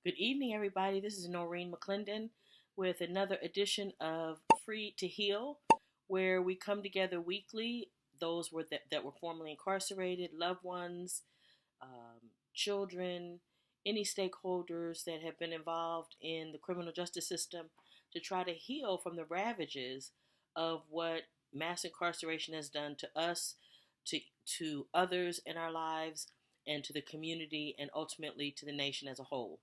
Good evening, everybody. This is Noreen McClendon with another edition of Free to Heal, where we come together weekly. Those that were formerly incarcerated, loved ones, children, any stakeholders that have been involved in the criminal justice system to try to heal from the ravages of what mass incarceration has done to us, to, to others in our lives, and to the community, and ultimately to the nation as a whole.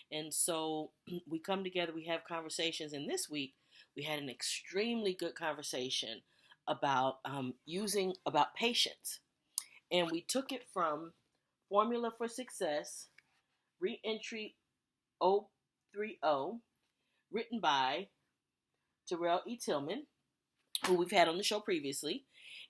And so we come together, we have conversations, and this week we had an extremely good conversation about patience, and we took it from Formula for Success, Reentry 030, written by Terrell E. Tillman, who we've had on the show previously,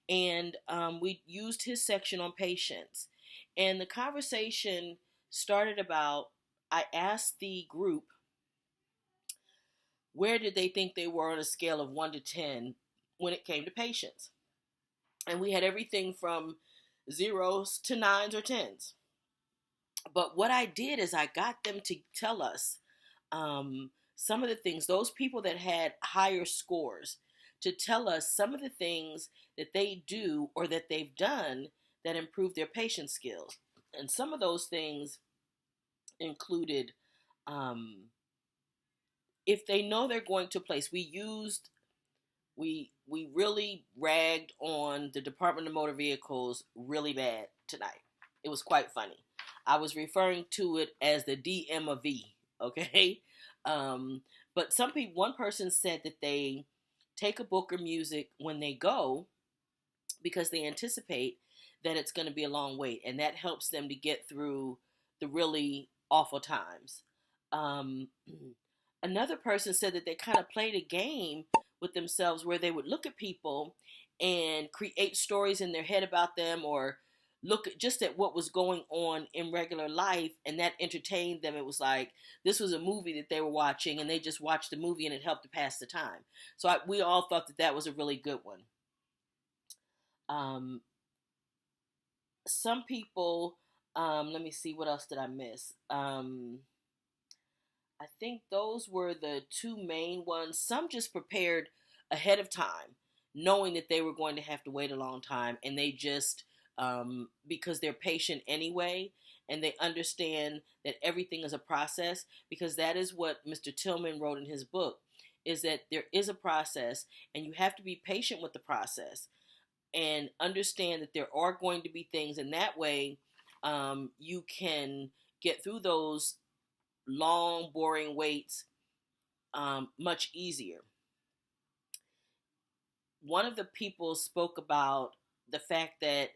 and we used his section on patience. And the conversation started about, I asked the group where did they think they were on a scale of 1 to 10 when it came to patience. And we had everything from zeros to nines or tens. But what I did is I got them to tell us some of the things, those people that had higher scores, to tell us some of the things that they do or that they've done that improve their patience skills. And some of those things included, if they know they're going to a place, we really ragged on the Department of Motor Vehicles really bad tonight. It was quite funny. I was referring to it as the DMV, okay? But one person said that they take a book or music when they go because they anticipate that it's going to be a long wait, and that helps them to get through the really awful times. Um, Another person said that they kind of played a game with themselves where they would look at people and create stories in their head about them, or look just at what was going on in regular life, and that entertained them. It was like this was a movie that they were watching, and they just watched the movie and it helped to pass the time. So we all thought that was a really good one. Um, some people, let me see, what else did I miss? I think those were the two main ones. Some just prepared ahead of time, knowing that they were going to have to wait a long time, and they just, because they're patient anyway, and they understand that everything is a process, because that is what Mr. Tillman wrote in his book, is that there is a process, and you have to be patient with the process, and understand that there are going to be things, and that way you can get through those long, boring waits much easier. One of the people spoke about the fact that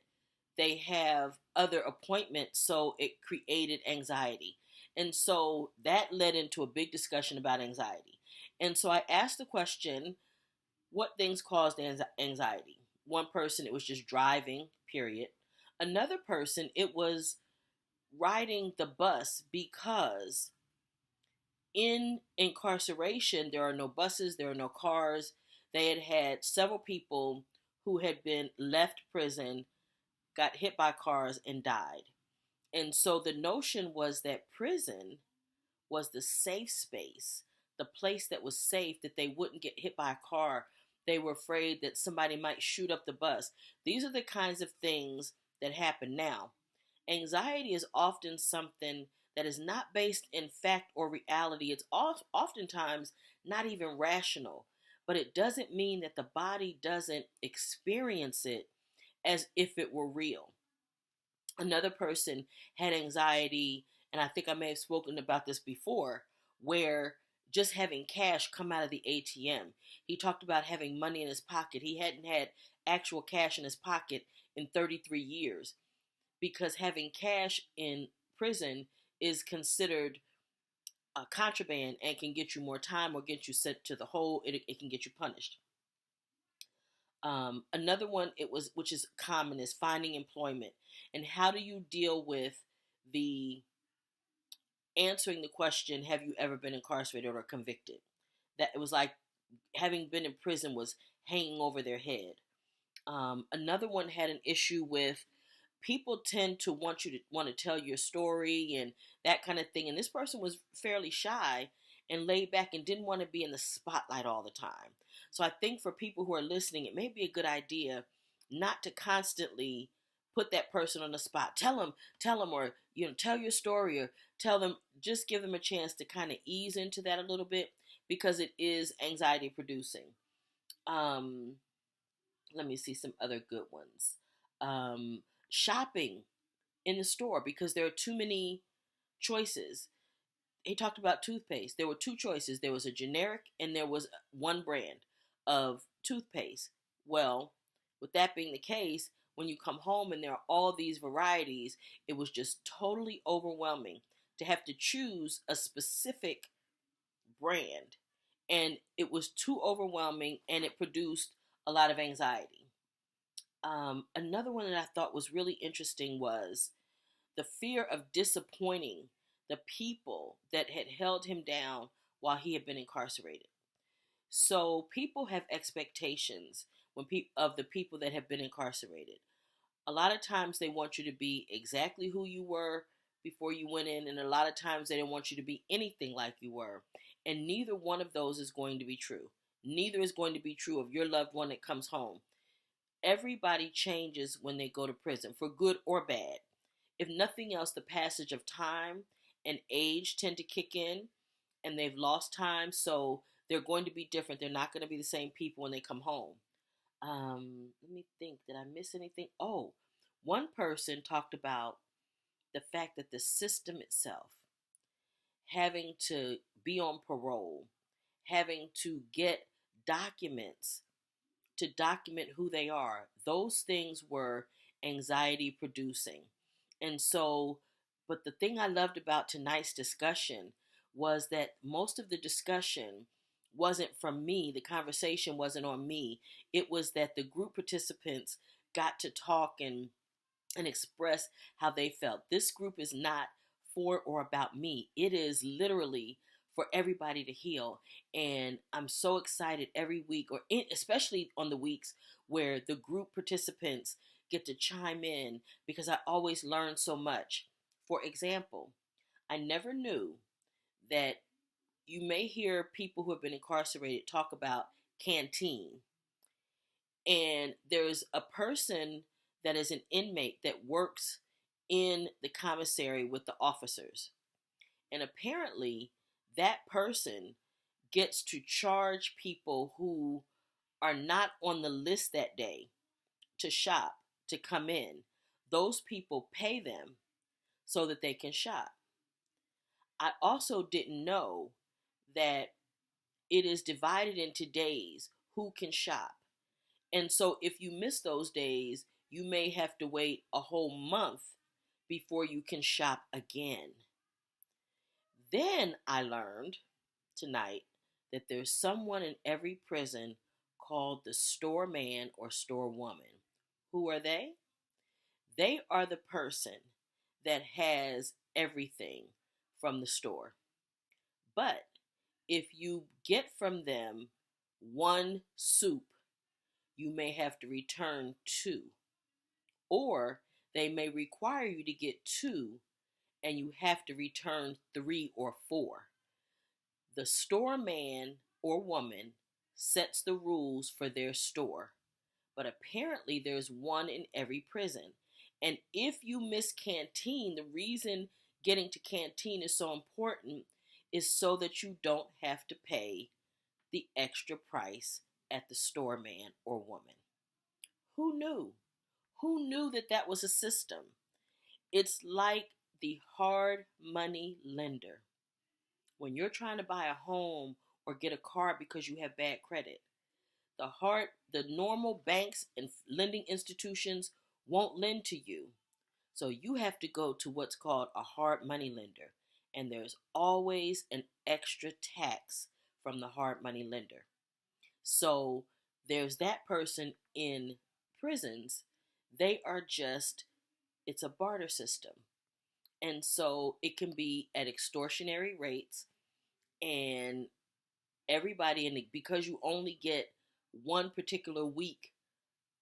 they have other appointments, so it created anxiety. And so that led into a big discussion about anxiety. And so I asked the question, what things caused anxiety? One person, it was just driving, period. Another person, it was riding the bus, because in incarceration, there are no buses, there are no cars. They had several people who had been left prison, got hit by cars, and died. And so the notion was that prison was the safe space, the place that was safe, that they wouldn't get hit by a car. They were afraid that somebody might shoot up the bus. These are the kinds of things that happen now. Anxiety is often something that is not based in fact or reality. It's oftentimes not even rational, but it doesn't mean that the body doesn't experience it as if it were real. Another person had anxiety, and I think I may have spoken about this before, where just having cash come out of the ATM. He talked about having money in his pocket. He hadn't had actual cash in his pocket in 33 years, because having cash in prison is considered a contraband and can get you more time or get you sent to the hole. It can get you punished. Another one, which is common, is finding employment. And how do you deal with the answering the question, have you ever been incarcerated or convicted? That it was like having been in prison was hanging over their head. Another one had an issue with people tend to want to tell your story and that kind of thing. And this person was fairly shy and laid back and didn't want to be in the spotlight all the time. So I think for people who are listening, it may be a good idea not to constantly put that person on the spot. Tell them, or tell your story, or tell them. Just give them a chance to kind of ease into that a little bit, because it is anxiety producing. Um, Let me see some other good ones. Shopping in the store because there are too many choices. He talked about toothpaste. There were two choices. There was a generic and there was one brand of toothpaste. Well, with that being the case, when you come home and there are all these varieties, it was just totally overwhelming to have to choose a specific brand. And it was too overwhelming and it produced a lot of anxiety. Another one that I thought was really interesting was the fear of disappointing the people that had held him down while he had been incarcerated. So people have expectations of the people that have been incarcerated. A lot of times they want you to be exactly who you were before you went in, and a lot of times they don't want you to be anything like you were. And neither one of those is going to be true. Neither is going to be true of your loved one that comes home. Everybody changes when they go to prison, for good or bad. If nothing else, the passage of time and age tend to kick in, and they've lost time, so they're going to be different. They're not going to be the same people when they come home. Let me think. Did I miss anything? Oh, one person talked about the fact that the system itself, having to be on parole, having to get documents to document who they are, those things were anxiety producing. And so, but the thing I loved about tonight's discussion was that most of the discussion wasn't from me. The conversation wasn't on me. It was that the group participants got to talk and express how they felt. This group is not for or about me. It is literally for everybody to heal. And I'm so excited every week, especially on the weeks where the group participants get to chime in, because I always learn so much. For example, I never knew that you may hear people who have been incarcerated talk about canteen. And there's a person that is an inmate that works in the commissary with the officers. And apparently, that person gets to charge people who are not on the list that day to shop, to come in. Those people pay them so that they can shop. I also didn't know that it is divided into days who can shop. And so if you miss those days, you may have to wait a whole month before you can shop again. Then I learned tonight that there's someone in every prison called the store man or store woman. Who are they? They are the person that has everything from the store. But if you get from them one soup, you may have to return two. Or they may require you to get two and you have to return 3 or 4. The store man or woman sets the rules for their store, but apparently there's one in every prison. And if you miss canteen, the reason getting to canteen is so important is so that you don't have to pay the extra price at the store man or woman. Who knew? Who knew that that was a system? It's like the hard money lender. When you're trying to buy a home or get a car because you have bad credit, the normal banks and lending institutions won't lend to you. So you have to go to what's called a hard money lender. And there's always an extra tax from the hard money lender. So there's that person in prisons. It's a barter system. And so it can be at extortionary rates, and because you only get one particular week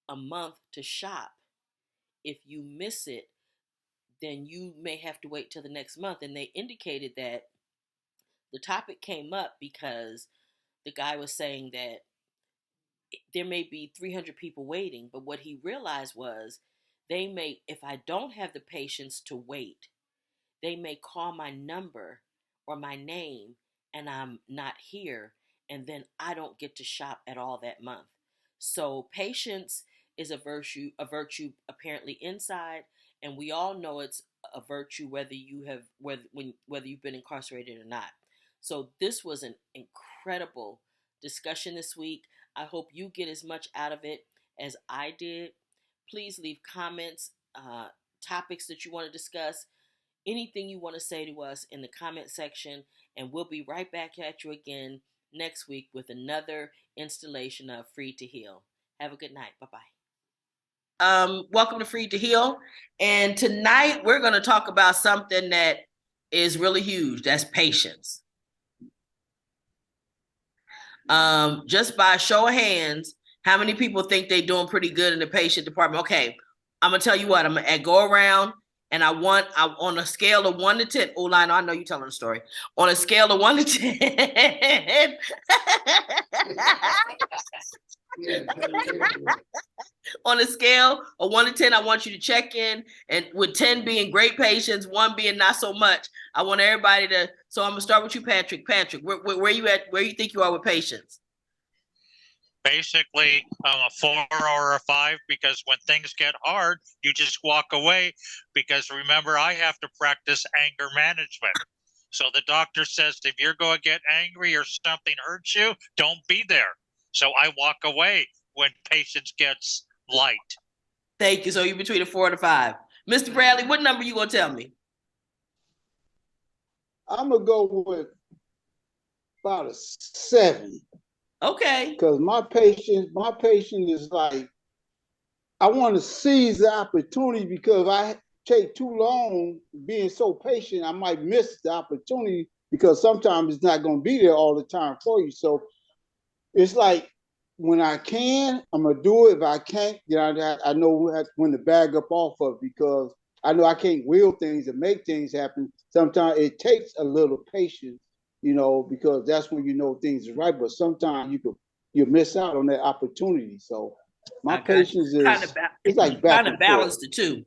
a month to shop, if you miss it, then you may have to wait till the next month. And they indicated that the topic came up because the guy was saying that there may be 300 people waiting, but what he realized was they may, if I don't have the patience to wait, they may call my number or my name and I'm not here, and then I don't get to shop at all that month. So patience is a virtue apparently inside, and we all know it's a virtue whether you've been incarcerated or not. So this was an incredible discussion this week. I hope you get as much out of it as I did. Please leave comments, topics that you want to discuss, anything you want to say to us in the comment section, and we'll be right back at you again next week with another installation of Free to Heal. Have a good night. Bye-bye. Welcome to Free to Heal. And tonight we're going to talk about something that is really huge. That's patience. Just by a show of hands, how many people think they're doing pretty good in the patient department? Okay, I'm going to tell you what. I'm going to go around, and I on a scale of 1 to 10. Oh, Lionel, I know you're telling a story. On a scale of 1 to 10. On a scale of 1 to 10, I want you to check in, and with 10 being great patience, 1 being not so much. I want everybody to. So I'm gonna start with you, Patrick. Patrick, where you at? Where you think you are with patience? Basically, I'm a 4 or a 5, because when things get hard, you just walk away. Because remember, I have to practice anger management. So the doctor says if you're going to get angry or something hurts you, don't be there. So I walk away when patience gets light. Thank you. So you're between a 4 and a 5. Mr. Bradley, what number you gonna tell me? I'm gonna go with about a 7. Okay. Because my patience is like, I want to seize the opportunity, because if I take too long being so patient, I might miss the opportunity, because sometimes it's not going to be there all the time for you. So it's like, when I can, I'm going to do it. If I can't, I know when to bag up off of it, because I know I can't will things and make things happen. Sometimes it takes a little patience, because that's when you know things are right. But sometimes you miss out on that opportunity. So my patience is it's like back and balance forth. the two.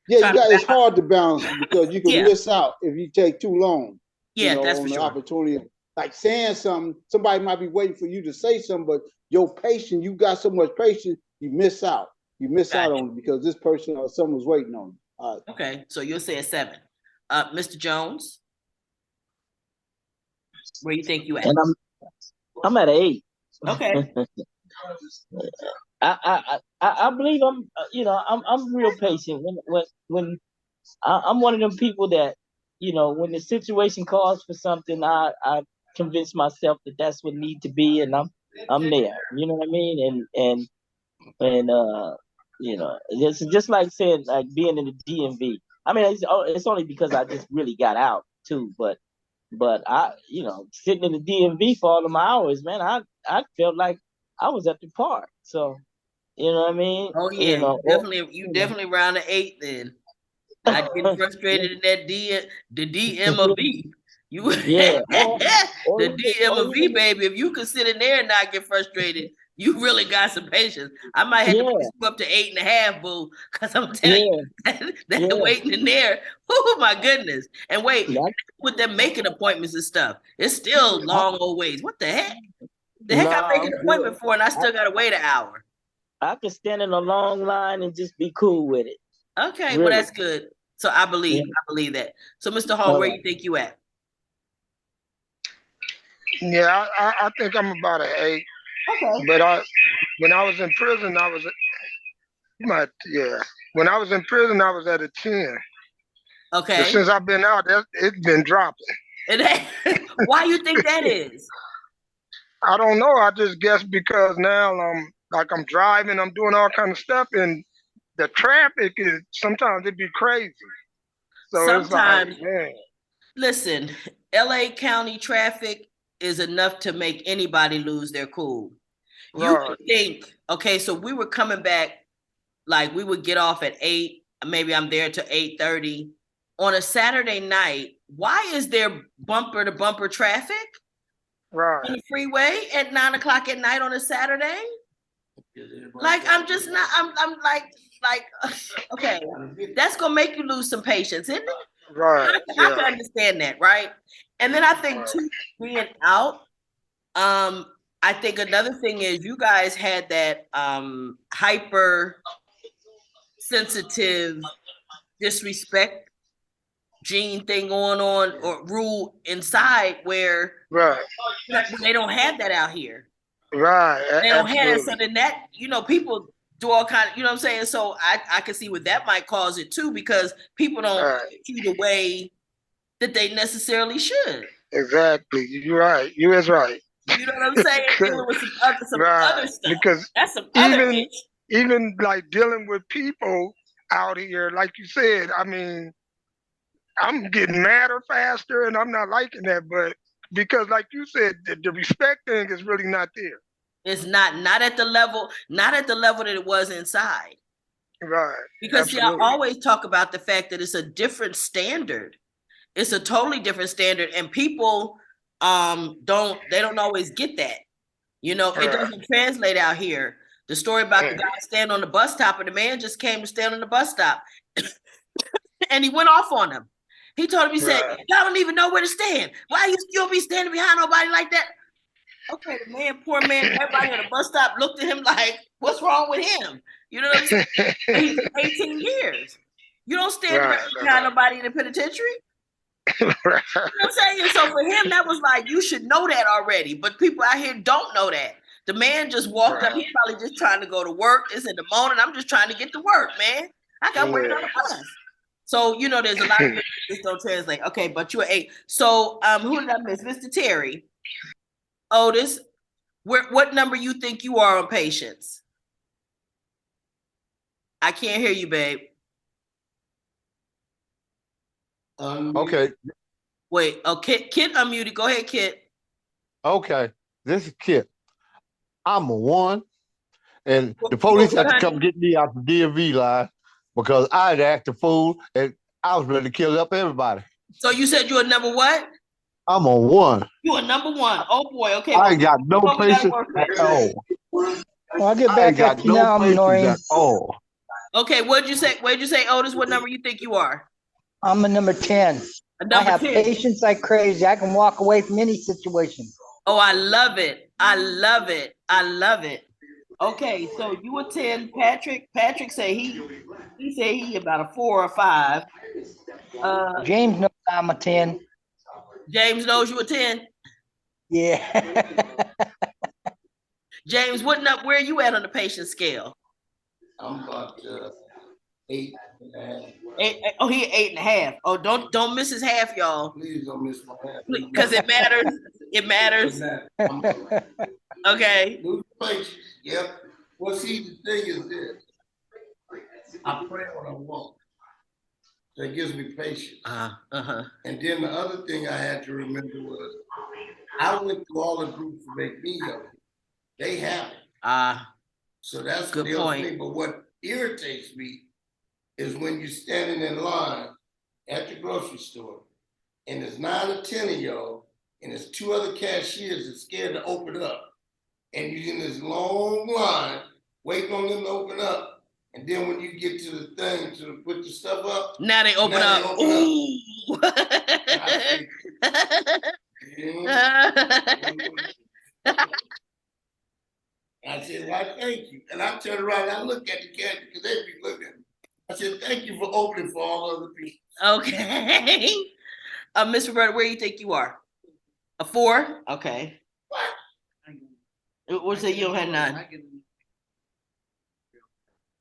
Yeah, it's hard to balance, because you can miss out if you take too long. Yeah, that's on for the sure. Opportunity, like saying something, somebody might be waiting for you to say something, but your patience, you got so much patience, you miss out. You miss out on it because this person or someone's waiting on you. Okay, so you'll say a 7. Mr. Jones, where you think you at? And I'm at an 8. Okay. I believe I'm real patient when I'm one of them people that, when the situation calls for something, I convince myself that that's what need to be, and I'm there. You know what I mean? And it's just like saying, like being in the DMV. I mean, it's only because I just really got out too, but I, sitting in the DMV for all of my hours, man, I felt like I was at the park. So, you know what I mean? Oh yeah, you definitely around the 8 then. Not getting frustrated in that the DMV. You yeah, the DMV, baby. If you could sit in there and not get frustrated, you really got some patience. I might have to push you up to 8.5, boo, because I'm telling you that waiting in there. Oh my goodness! And wait, with them making appointments and stuff, it's still long old ways. What the heck? The heck I make an appointment for, and I still gotta wait an hour. I could stand in a long line and just be cool with it. Okay, well that's good. So I believe that. So Mr. Hall, where you think you at? Yeah, I think I'm about an 8. Okay. But when I was in prison, when I was in prison, I was at a 10. Okay. But since I've been out, it's been dropping. Why you think that is? I don't know. I just guess because now I'm driving, I'm doing all kind of stuff, and the traffic is sometimes it be crazy. So sometimes, it's like, man. Listen, LA County traffic is enough to make anybody lose their cool. You can think, okay, so we were coming back like we would get off at 8, maybe I'm there till 8:30. On a Saturday night, why is there bumper to bumper traffic Right. on the freeway at 9 o'clock at night on a Saturday? Like, I'm just not, I'm like, okay, that's gonna make you lose some patience, isn't it? Right. I can understand that, right? And then I think too, being out, I think another thing is you guys had that hyper sensitive disrespect gene thing going on or rule inside where Right. they don't have that out here. Right. They don't have it. Absolutely. So then that, people do all kind of, you know what I'm saying? So I can see what that might cause it too, because people don't treat you the way that they necessarily should. Exactly. You're right. You is right. You know what I'm saying? Dealing with some other stuff. Because that's some other even like dealing with people out here, like you said, I mean, I'm getting madder faster and I'm not liking that, but because like you said, the respect thing is really not there. It's not at the level that it was inside. Right. Because see, I always talk about the fact that it's a different standard. It's a totally different standard, and people don't always get that. It doesn't translate out here. The story about the guy standing on the bus stop, and the man just came to stand on the bus stop, and he went off on him. He told him, he said, "Y'all don't even know where to stand. Why you still be standing behind nobody like that?" Okay, the man, poor man, everybody on the bus stop looked at him like, "What's wrong with him?" You know what I'm saying? He's 18 years. You don't stand behind nobody in the penitentiary. You know what I'm saying? So for him, that was like, you should know that already. But people out here don't know that. The man just walked up. He's probably just trying to go to work. It's in the morning. I'm just trying to get to work, man. I got waiting on the bus. So, there's a lot of things that just don't translate. Okay, but you're 8. So who did I miss? Mr. Terry. Otis, what number you think you are on patience? I can't hear you, babe. Okay. Wait, Kit unmuted. Go ahead, Kit. Okay, this is Kit. I'm a 1, and the police had to come get me out the DMV line because I had acted a fool and I was ready to kill up everybody. So you said you're a number what? I'm a 1. You're a number 1. Oh boy, okay. I ain't got no patience at all. Well, I'll get back at you now, Noreen. Okay, what'd you say, Otis? What number you think you are? I'm a number 10. I have 10. patience like crazy. I can walk away from any situation. Oh, I love it. I love it. I love it. Okay, so you a 10. Patrick say he said he about a 4 or 5. James knows I'm a 10. James knows you a 10? Yeah. James, where are you at on the patience scale? I'm about 8 and a half. Oh, he 8.5. Oh, don't miss his half, y'all. Please don't miss my half. Because it matters. It matters. Okay. Lose patience. Yep. Well, see, the thing is this. I pray what I want. That gives me patience. And then the other thing I had to remember was I went through all the groups to make me healthy. They haven't. So that's good the other point. thing. But what irritates me is when you're standing in line at the grocery store and there's 9 or 10 of y'all and there's 2 other cashiers that's scared to open up. And you're in this long line waiting on them to open up. And then when you get to the thing to put the stuff up, now they open up. Ooh. I said, "Why, thank you." And I turned around and I looked at the cashier because they'd be looking. I said, "Thank you for opening for all other people." Okay. Miss Roberta, where do you think you are? A 4? Okay. What? What's that? You don't have 9.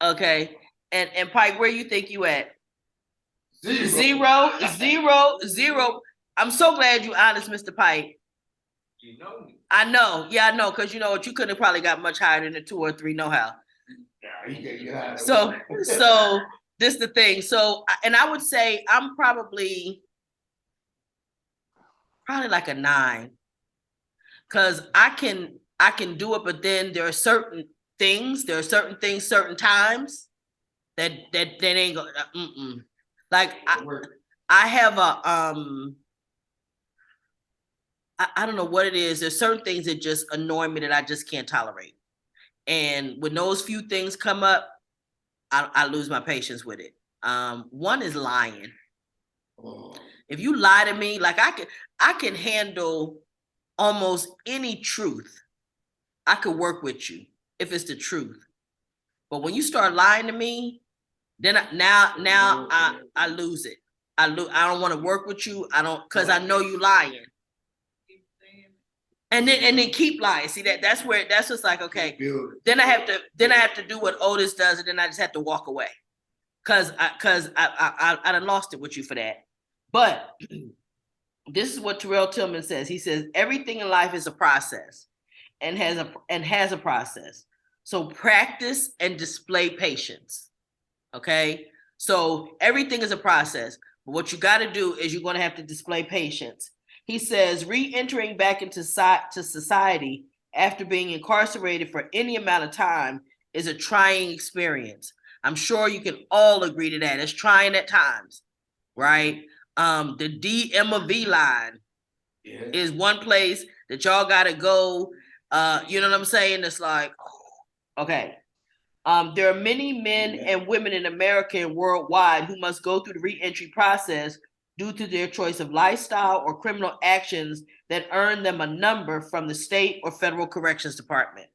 Okay. And Pike, where you think you at? 0. I'm so glad you honest, Mr. Pike. You know me. I know. Yeah, I know. Because you know what? You couldn't have probably got much higher than a 2 or 3, no how. Yeah, so this is the thing. So, and I would say I'm probably like a 9. Because I can do it, but then there are certain things, certain times That ain't go. Like I have a I don't know what it is. There's certain things that just annoy me that I just can't tolerate. And when those few things come up, I lose my patience with it. One is lying. If you lie to me, like I can handle almost any truth. I could work with you if it's the truth. But when you start lying to me, then I lose it. I don't want to work with you. I don't, because I know you lying. And then keep lying. See that's just like, okay. Then I have to do what Otis does, and then I just have to walk away. Cause I done lost it with you for that. But this is what Terrell Tillman says. He says everything in life is a process and has a process. So practice and display patience. Okay. So everything is a process. But what you got to do is you're going to have to display patience. He says re-entering back into society after being incarcerated for any amount of time is a trying experience. I'm sure you can all agree to that. It's trying at times, right? The DMV line is one place that y'all got to go. You know what I'm saying? It's like, okay. There are many men and women in America and worldwide who must go through the re-entry process due to their choice of lifestyle or criminal actions that earn them a number from the state or federal corrections department.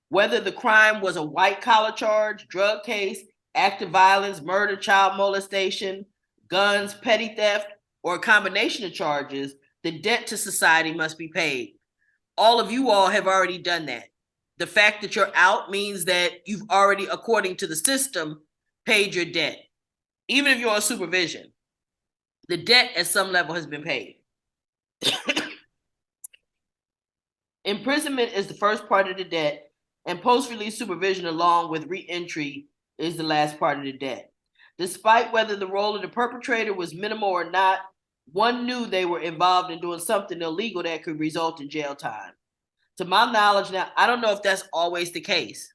Whether the crime was a white-collar charge, drug case, active violence, murder, child molestation, guns, petty theft, or a combination of charges, the debt to society must be paid. All of you all have already done that. The fact that you're out means that you've already, according to the system, paid your debt. Even if you're on supervision, the debt at some level has been paid. Imprisonment is the first part of the debt, and post-release supervision along with re-entry is the last part of the debt. Despite whether the role of the perpetrator was minimal or not, one knew they were involved in doing something illegal that could result in jail time. To my knowledge now, I don't know if that's always the case.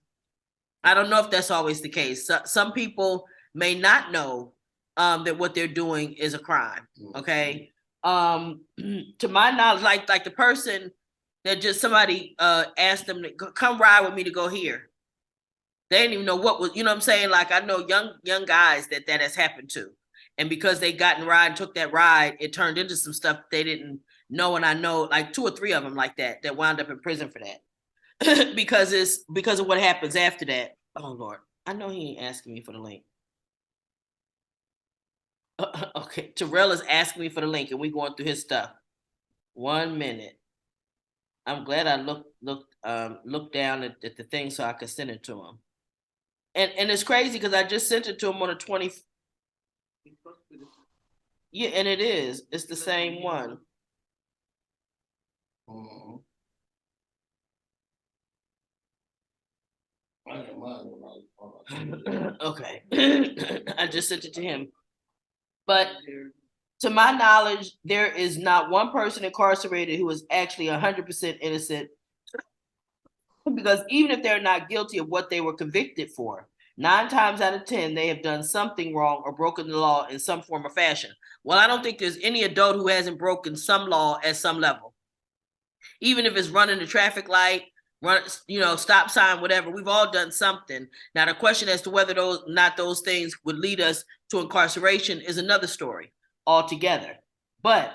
Some people may not know that what they're doing is a crime, okay? To my knowledge, like the person that just somebody asked them to come ride with me to go here. They didn't even know what was, you know what I'm saying? Like I know young guys that has happened to. And because they got in ride and took that ride, it turned into some stuff they didn't know. And I know like 2 or 3 of them like that wound up in prison for that. because of what happens after that. Oh Lord, I know he ain't asking me for the link. Okay, Terrell is asking me for the link and we going through his stuff. 1 minute. I'm glad I looked down at the thing so I could send it to him. And it's crazy because I just sent it to him on the 20th. Yeah, and it is. It's the same one. Okay. I just sent it to him. But to my knowledge, there is not one person incarcerated who is actually 100% innocent. Because even if they're not guilty of what they were convicted for, 9 times out of 10, they have done something wrong or broken the law in some form or fashion. Well, I don't think there's any adult who hasn't broken some law at some level. Even if it's running the traffic light, stop sign, whatever, we've all done something. Now, the question as to whether those things would lead us to incarceration is another story altogether. But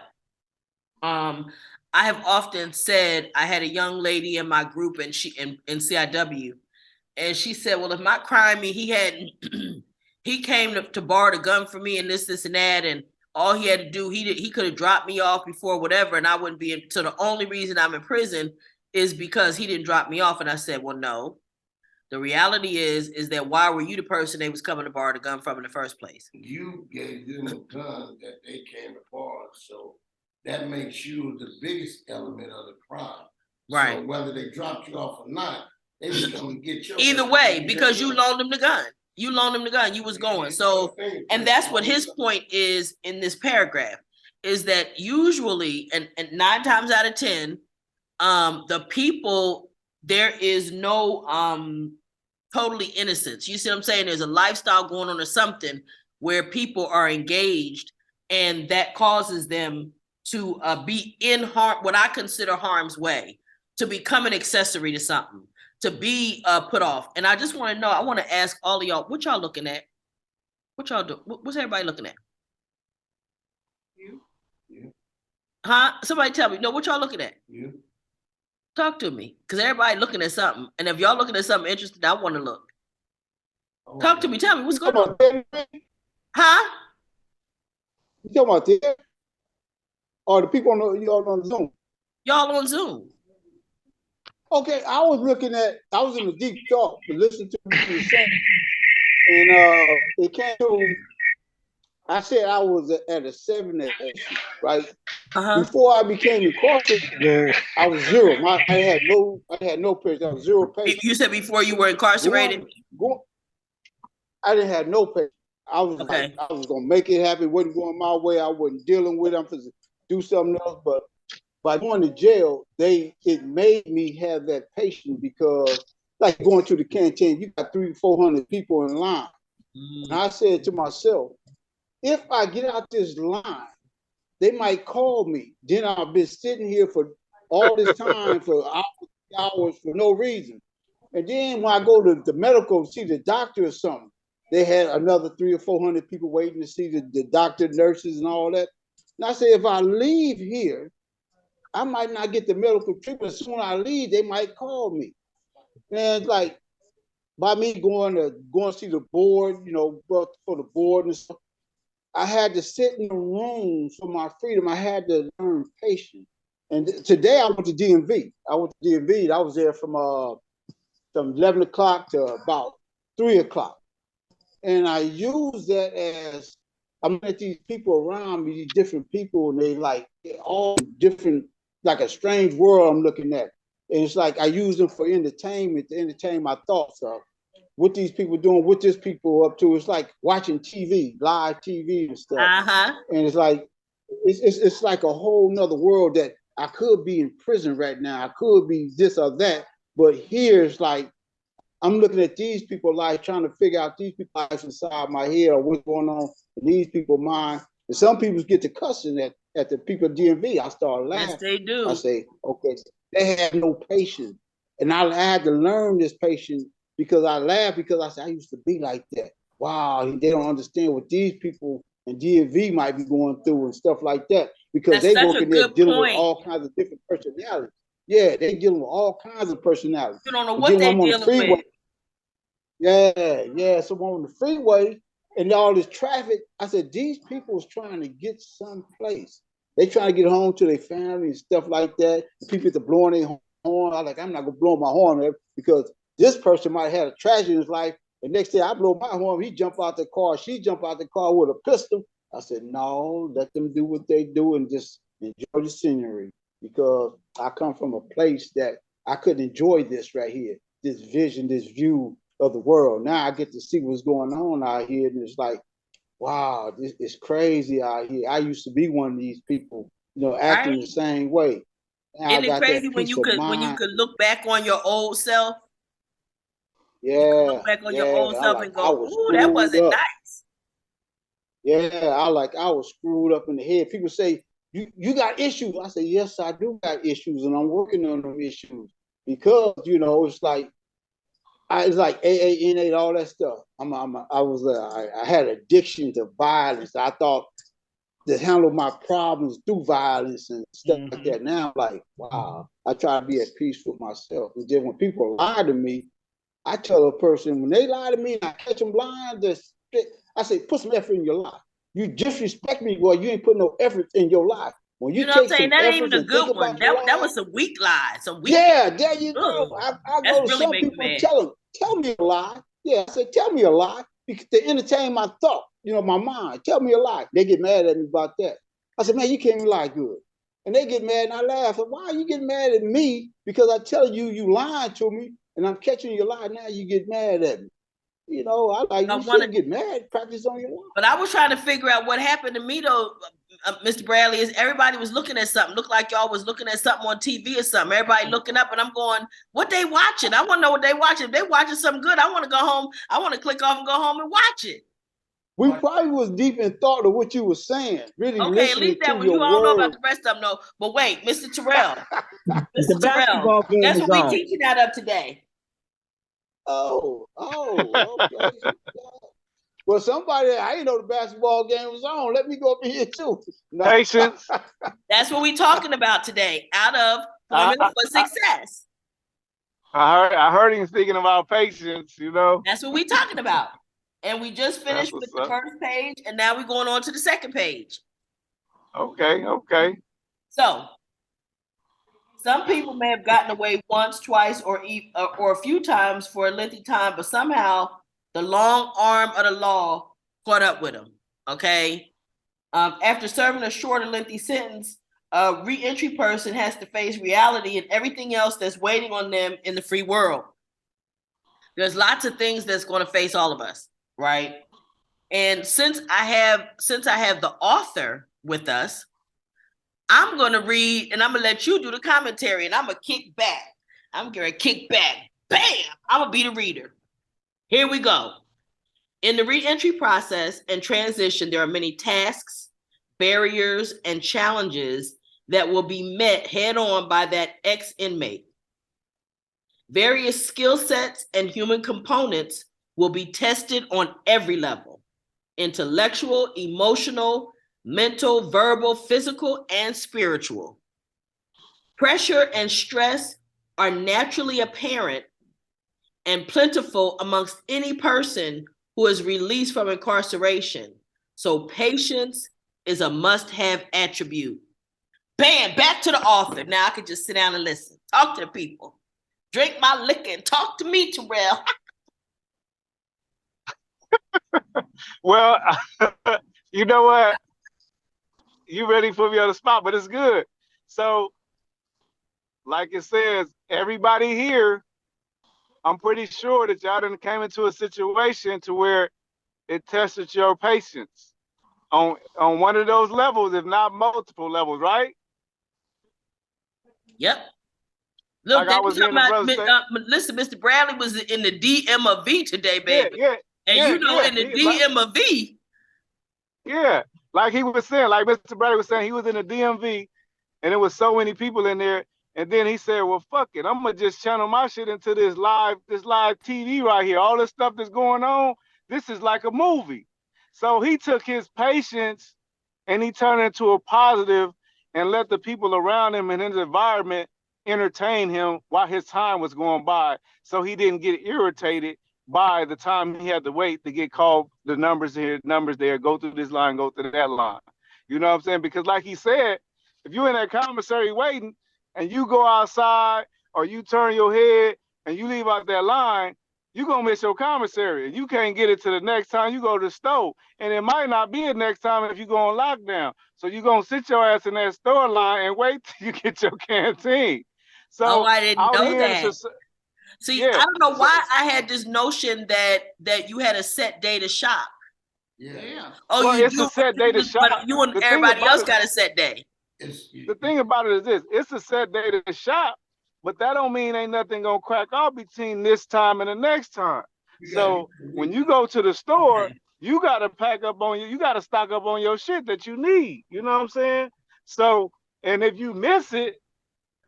I have often said, I had a young lady in my group and she in CIW, and she said, well, if my crime, he came to borrow the gun from me and this and that, and all he had to do, he could have dropped me off before whatever, and I wouldn't be in. So the only reason I'm in prison is because he didn't drop me off. And I said, well, no. The reality is that why were you the person they was coming to borrow the gun from in the first place? You gave them a gun that they came to borrow, so that makes you the biggest element of the crime. Right. So whether they dropped you off or not, they was coming to get you. Either way, because you loaned them the gun. You loaned them the gun. You was going. So, and that's what his point is in this paragraph, is that usually, and 9 times out of 10, the people, there is no totally innocence. You see what I'm saying? There's a lifestyle going on or something where people are engaged, and that causes them to be in what I consider harm's way, to become an accessory to something, to be put off. And I just want to know, I want to ask all of y'all, what y'all looking at? What y'all do? What's everybody looking at? You. Huh? Somebody tell me. No, what y'all looking at? You. Talk to me, because everybody looking at something. And if y'all looking at something interesting, I want to look. Talk to me. Tell me what's going on. Huh? You talking about this? Or the people on the Zoom? Y'all on Zoom. Okay, I was in the deep thought to listen to what you were saying. And it came to, I said I was at a 7 issue, right? Before I became incarcerated, I was zero. I had no patience. I was zero patience. You said before you were incarcerated? I didn't have no patience. I was like, I was gonna make it happen. It wasn't going my way. I wasn't dealing with it. I'm supposed to do something else. But by going to jail, it made me have that patience, because like going to the canteen, you got 300-400 people in line. And I said to myself, if I get out this line, they might call me. Then I've been sitting here for all this time for hours for no reason. And then when I go to the medical, see the doctor or something, they had another 300 or 400 people waiting to see the doctor, nurses, and all that. And I said, if I leave here, I might not get the medical treatment. As soon as I leave, they might call me. And it's like, by me going to see the board, for the board and stuff, I had to sit in the room for my freedom. I had to learn patience. And today I went to DMV. I was there from 11 o'clock to about 3 o'clock. And I use that as, I'm at these people around me, these different people, and they're all different, like a strange world I'm looking at. And it's like I use them for entertainment, to entertain my thoughts of what these people doing, what this people up to. It's like watching TV, live TV and stuff. And it's like, it's like a whole nother world that I could be in prison right now. I could be this or that. But here's like, I'm looking at these people's lives, trying to figure out these people's lives inside my head, or what's going on in these people's mind. And some people get to cussing at the people at DMV. I start laughing. Yes, they do. I say, okay, they have no patience. And I had to learn this patience, because I laugh, because I said, I used to be like that. Wow, they don't understand what these people in DMV might be going through and stuff like that, because they working there dealing with all kinds of different personalities. Yeah, they dealing with all kinds of personalities. You don't know what they're dealing with. Yeah. So I'm on the freeway and all this traffic, I said, these people is trying to get someplace. They trying to get home to their family and stuff like that. People are blowing their horn. I'm like, I'm not gonna blow my horn because this person might have had a tragedy in his life. The next day I blow my horn, he jump out the car, she jump out the car with a pistol. I said, no, let them do what they do and just enjoy the scenery, because I come from a place that I couldn't enjoy this right here, this vision, this view of the world. Now I get to see what's going on out here, and it's like, wow, this is crazy out here. I used to be one of these people, acting the same way. Now Isn't it crazy when you could look back on your old self? Yeah. You could look back on your old self and go, ooh, that wasn't nice. Yeah, I was screwed up in the head. People say, you got issues. I say, yes, I do got issues, and I'm working on them issues, because it's like AA, NA, all that stuff. I had addiction to violence. I thought to handle my problems through violence and stuff like that. Now I'm like, wow, I try to be at peace with myself. And then when people lie to me, I tell a person, when they lie to me and I catch them lying, I say, put some effort in your life. You disrespect me, well, you ain't put no effort in your life. When you know what I'm take saying? some That ain't effort even a and think good one. about That was some weak lies. Yeah, there you go. I go to really some people and tell them, tell me a lie. Yeah, I say, tell me a lie, because to entertain my thought, my mind. Tell me a lie. They get mad at me about that. I said, man, you can't even lie good. And they get mad and I laugh. I said, why are you getting mad at me? Because I tell you lying to me and I'm catching your lie. Now you get mad at me. You shouldn't get mad. Practice on your lie. But I was trying to figure out what happened to me though. Mr. Bradley, is everybody was looking at something. Looked like y'all was looking at something on TV or something. Everybody looking up, and I'm going, what they watching? I want to know what they watching. If they watching something good, I want to go home. I want to click off and go home and watch it. We probably was deep in thought of what you were saying, really Okay, at listening least that to was your you. I don't know about words. the rest of them, though. But wait, Mr. Terrell. The Mr. Terrell, basketball game guess is what we on. teaching out of today? Okay. Well, somebody, I didn't know the basketball game was on. Let me go up in here too. No. Patience. That's what we talking about today. Out of Formula for Success. I heard him speaking about patience, you know. That's what we talking about. And we just finished with the first page, and now we're going on to the second page. Okay. So, some people may have gotten away once, twice, or a few times for a lengthy time, but somehow the long arm of the law caught up with them. Okay. After serving a short or lengthy sentence, a re-entry person has to face reality and everything else that's waiting on them in the free world. There's lots of things that's going to face all of us, right? And since I have the author with us, I'm going to read and I'm going to let you do the commentary, and I'm going to kick back. I'm going to kick back. Bam! I'm going to be the reader. Here we go. In the re-entry process and transition, there are many tasks, barriers, and challenges that will be met head-on by that ex-inmate. Various skill sets and human components will be tested on every level: intellectual, emotional, mental, verbal, physical, and spiritual. Pressure and stress are naturally apparent and plentiful amongst any person who is released from incarceration. So patience is a must-have attribute. Bam, back to the author. Now I can just sit down and listen. Talk to the people. Drink my liquor and talk to me, Terrell. Well, you know what? You ready for me on the spot, but it's good. So, like it says, everybody here, I'm pretty sure that y'all done came into a situation to where it tested your patience on one of those levels, if not multiple levels, right? Yep. Look, like I was hearing the brother say. Listen, Mr. Bradley was in the DMV today, baby. Yeah. And in the DMV. Yeah, like he was saying, like Mr. Bradley was saying, he was in the DMV, and there was so many people in there. And then he said, well, fuck it. I'm going to just channel my shit into this live TV right here. All this stuff that's going on, this is like a movie. So he took his patience and he turned it into a positive and let the people around him and his environment entertain him while his time was going by. So he didn't get irritated by the time he had to wait to get called the numbers here, numbers there, go through this line, go through that line. You know what I'm saying? Because like he said, if you're in that commissary waiting, and you go outside or you turn your head and you leave out that line, you're going to miss your commissary. You can't get it to the next time you go to the store. And it might not be the next time if you go on lockdown. So you're going to sit your ass in that store line and wait till you get your canteen. So I didn't know that. See, yeah. I don't know why I had this notion that you had a set day to shop. Yeah. Oh, well, you it's do, a set day to shop. But you and everybody else got a set day. The thing about it is this: it's a set day to shop, but that don't mean ain't nothing gonna crack off between this time and the next time. So when you go to the store, you gotta pack up on you gotta stock up on your shit that you need. You know what I'm saying? So, and if you miss it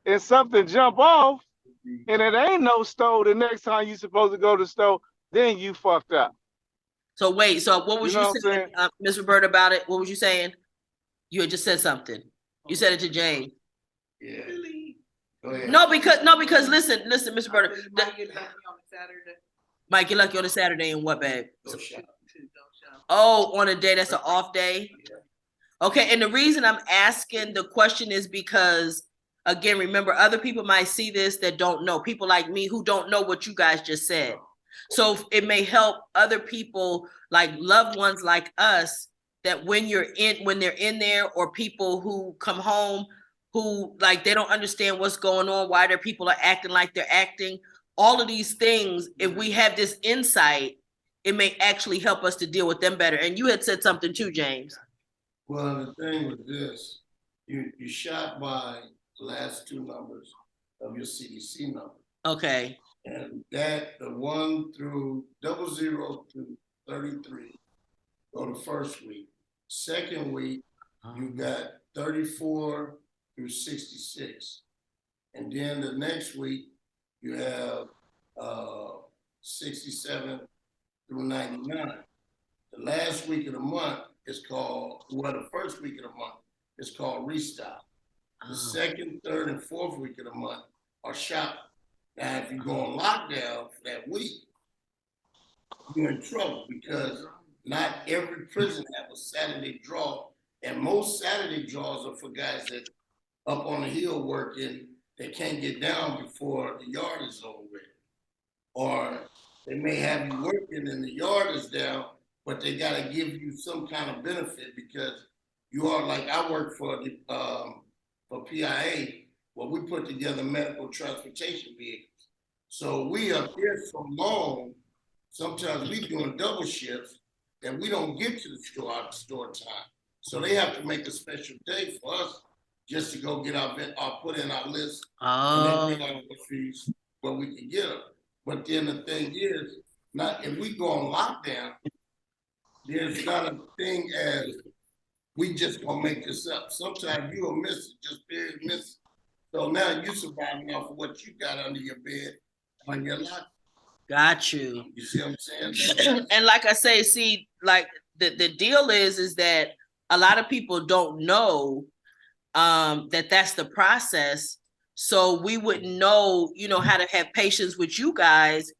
and something jump off and it ain't no store the next time you supposed to go to the store, then you fucked up. So wait, so what was you saying, Ms. Roberta, about it? What was you saying? You had just said something. You said it to James. Yeah. Go ahead. No, because listen, Mr. Roberta. Mike, get lucky on a Saturday and what, babe? Oh, on a day that's an off day? Yeah. Okay, and the reason I'm asking the question is because, again, remember, other people might see this that don't know. People like me who don't know what you guys just said. So it may help other people, like loved ones like us, that when they're in there, or people who come home who like they don't understand what's going on, why their people are acting like they're acting, all of these things, if we have this insight, it may actually help us to deal with them better. And you had said something too, James. Well, the thing with this, you shot by the last two numbers of your CDC number. Okay. And that, the 1 through 00 through 33, go the first week. Second week, you got 34 through 66. And then the next week, you have 67 through 99. The last week of the month is called, well, the first week of the month is called restock. The second, third, and fourth week of the month are shop. Now, if you go on lockdown for that week, you're in trouble because not every prison has a Saturday draw, and most Saturday draws are for guys that up on the hill working, they can't get down before the yard is over with. Or they may have you working and the yard is down, but they got to give you some kind of benefit because you are like, I work for the for PIA, where we put together medical transportation vehicles. So we are there so long, sometimes we doing double shifts that we don't get to the store out of store time. So they have to make a special day for us just to go get our put in our list and then bring our fees where we can get them. But then the thing is, not if we go on lockdown, there's not a thing as we just gonna make this up. Sometimes you'll miss it, just barely miss it. So now you surviving off of what you got under your bed on your lock. Got you. You see what I'm saying? And like I say, see, like the deal is that a lot of people don't know that that's the process. So we wouldn't know, how to have patience with you guys,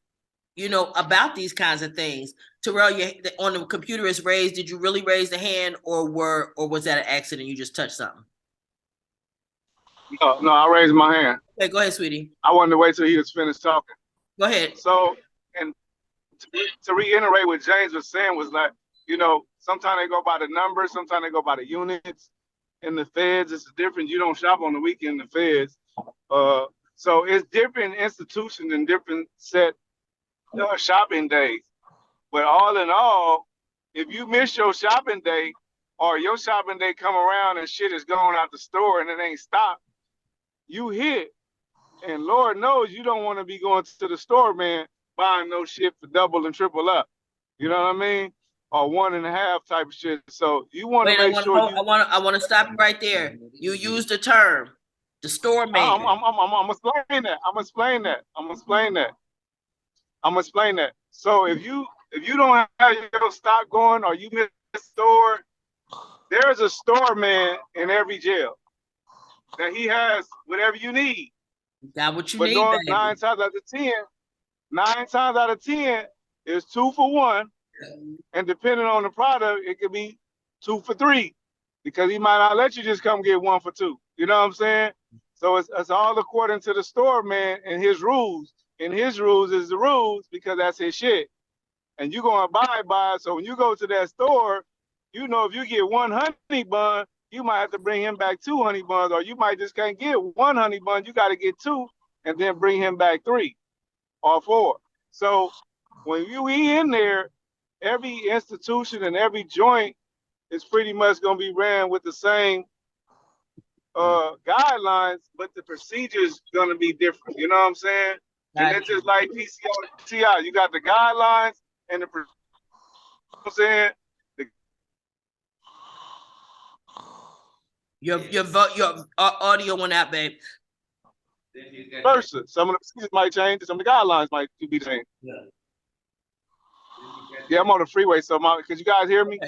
about these kinds of things. Terrell, on the computer is raised. Did you really raise the hand, or was that an accident? You just touched something? No, I raised my hand. Okay, go ahead, sweetie. I wanted to wait till he was finished talking. Go ahead. So, and to reiterate what James was saying was like, sometimes they go by the numbers, sometimes they go by the units. In the feds, it's different. You don't shop on the weekend in the feds. So it's different institutions and different set shopping days. But all in all, if you miss your shopping day or your shopping day come around and shit is going out the store and it ain't stopped, you hit. And Lord knows you don't want to be going to the store, man, buying no shit for double and triple up. You know what I mean? Or 1.5 type of shit. So you want to make sure you. I want to stop you right there. You use the term, the store man. I'm explaining that. I'm explaining that. So if you don't have your stock going or you miss the store, there's a store man in every jail that he has whatever you need. Got what you need, baby. 9 times out of 10 is 2 for 1. And depending on the product, it could be 2 for 3 because he might not let you just come get 1 for 2. You know what I'm saying? So it's all according to the store man and his rules. And his rules is the rules because that's his shit. And you're going to abide by it. So when you go to that store, if you get 1 honey bun, you might have to bring him back 2 honey buns, or you might just can't get 1 honey bun. You got to get 2 and then bring him back 3 or 4. So when you in there, every institution and every joint is pretty much going to be ran with the same guidelines, but the procedure is going to be different. You know what I'm saying? And it's just like PCO, TI. You got the guidelines and the, you know what I'm saying? Your audio went out, babe. Versa. Some of the procedures might change. Some of the guidelines might be the same. Yeah, I'm on the freeway, so can you guys hear me?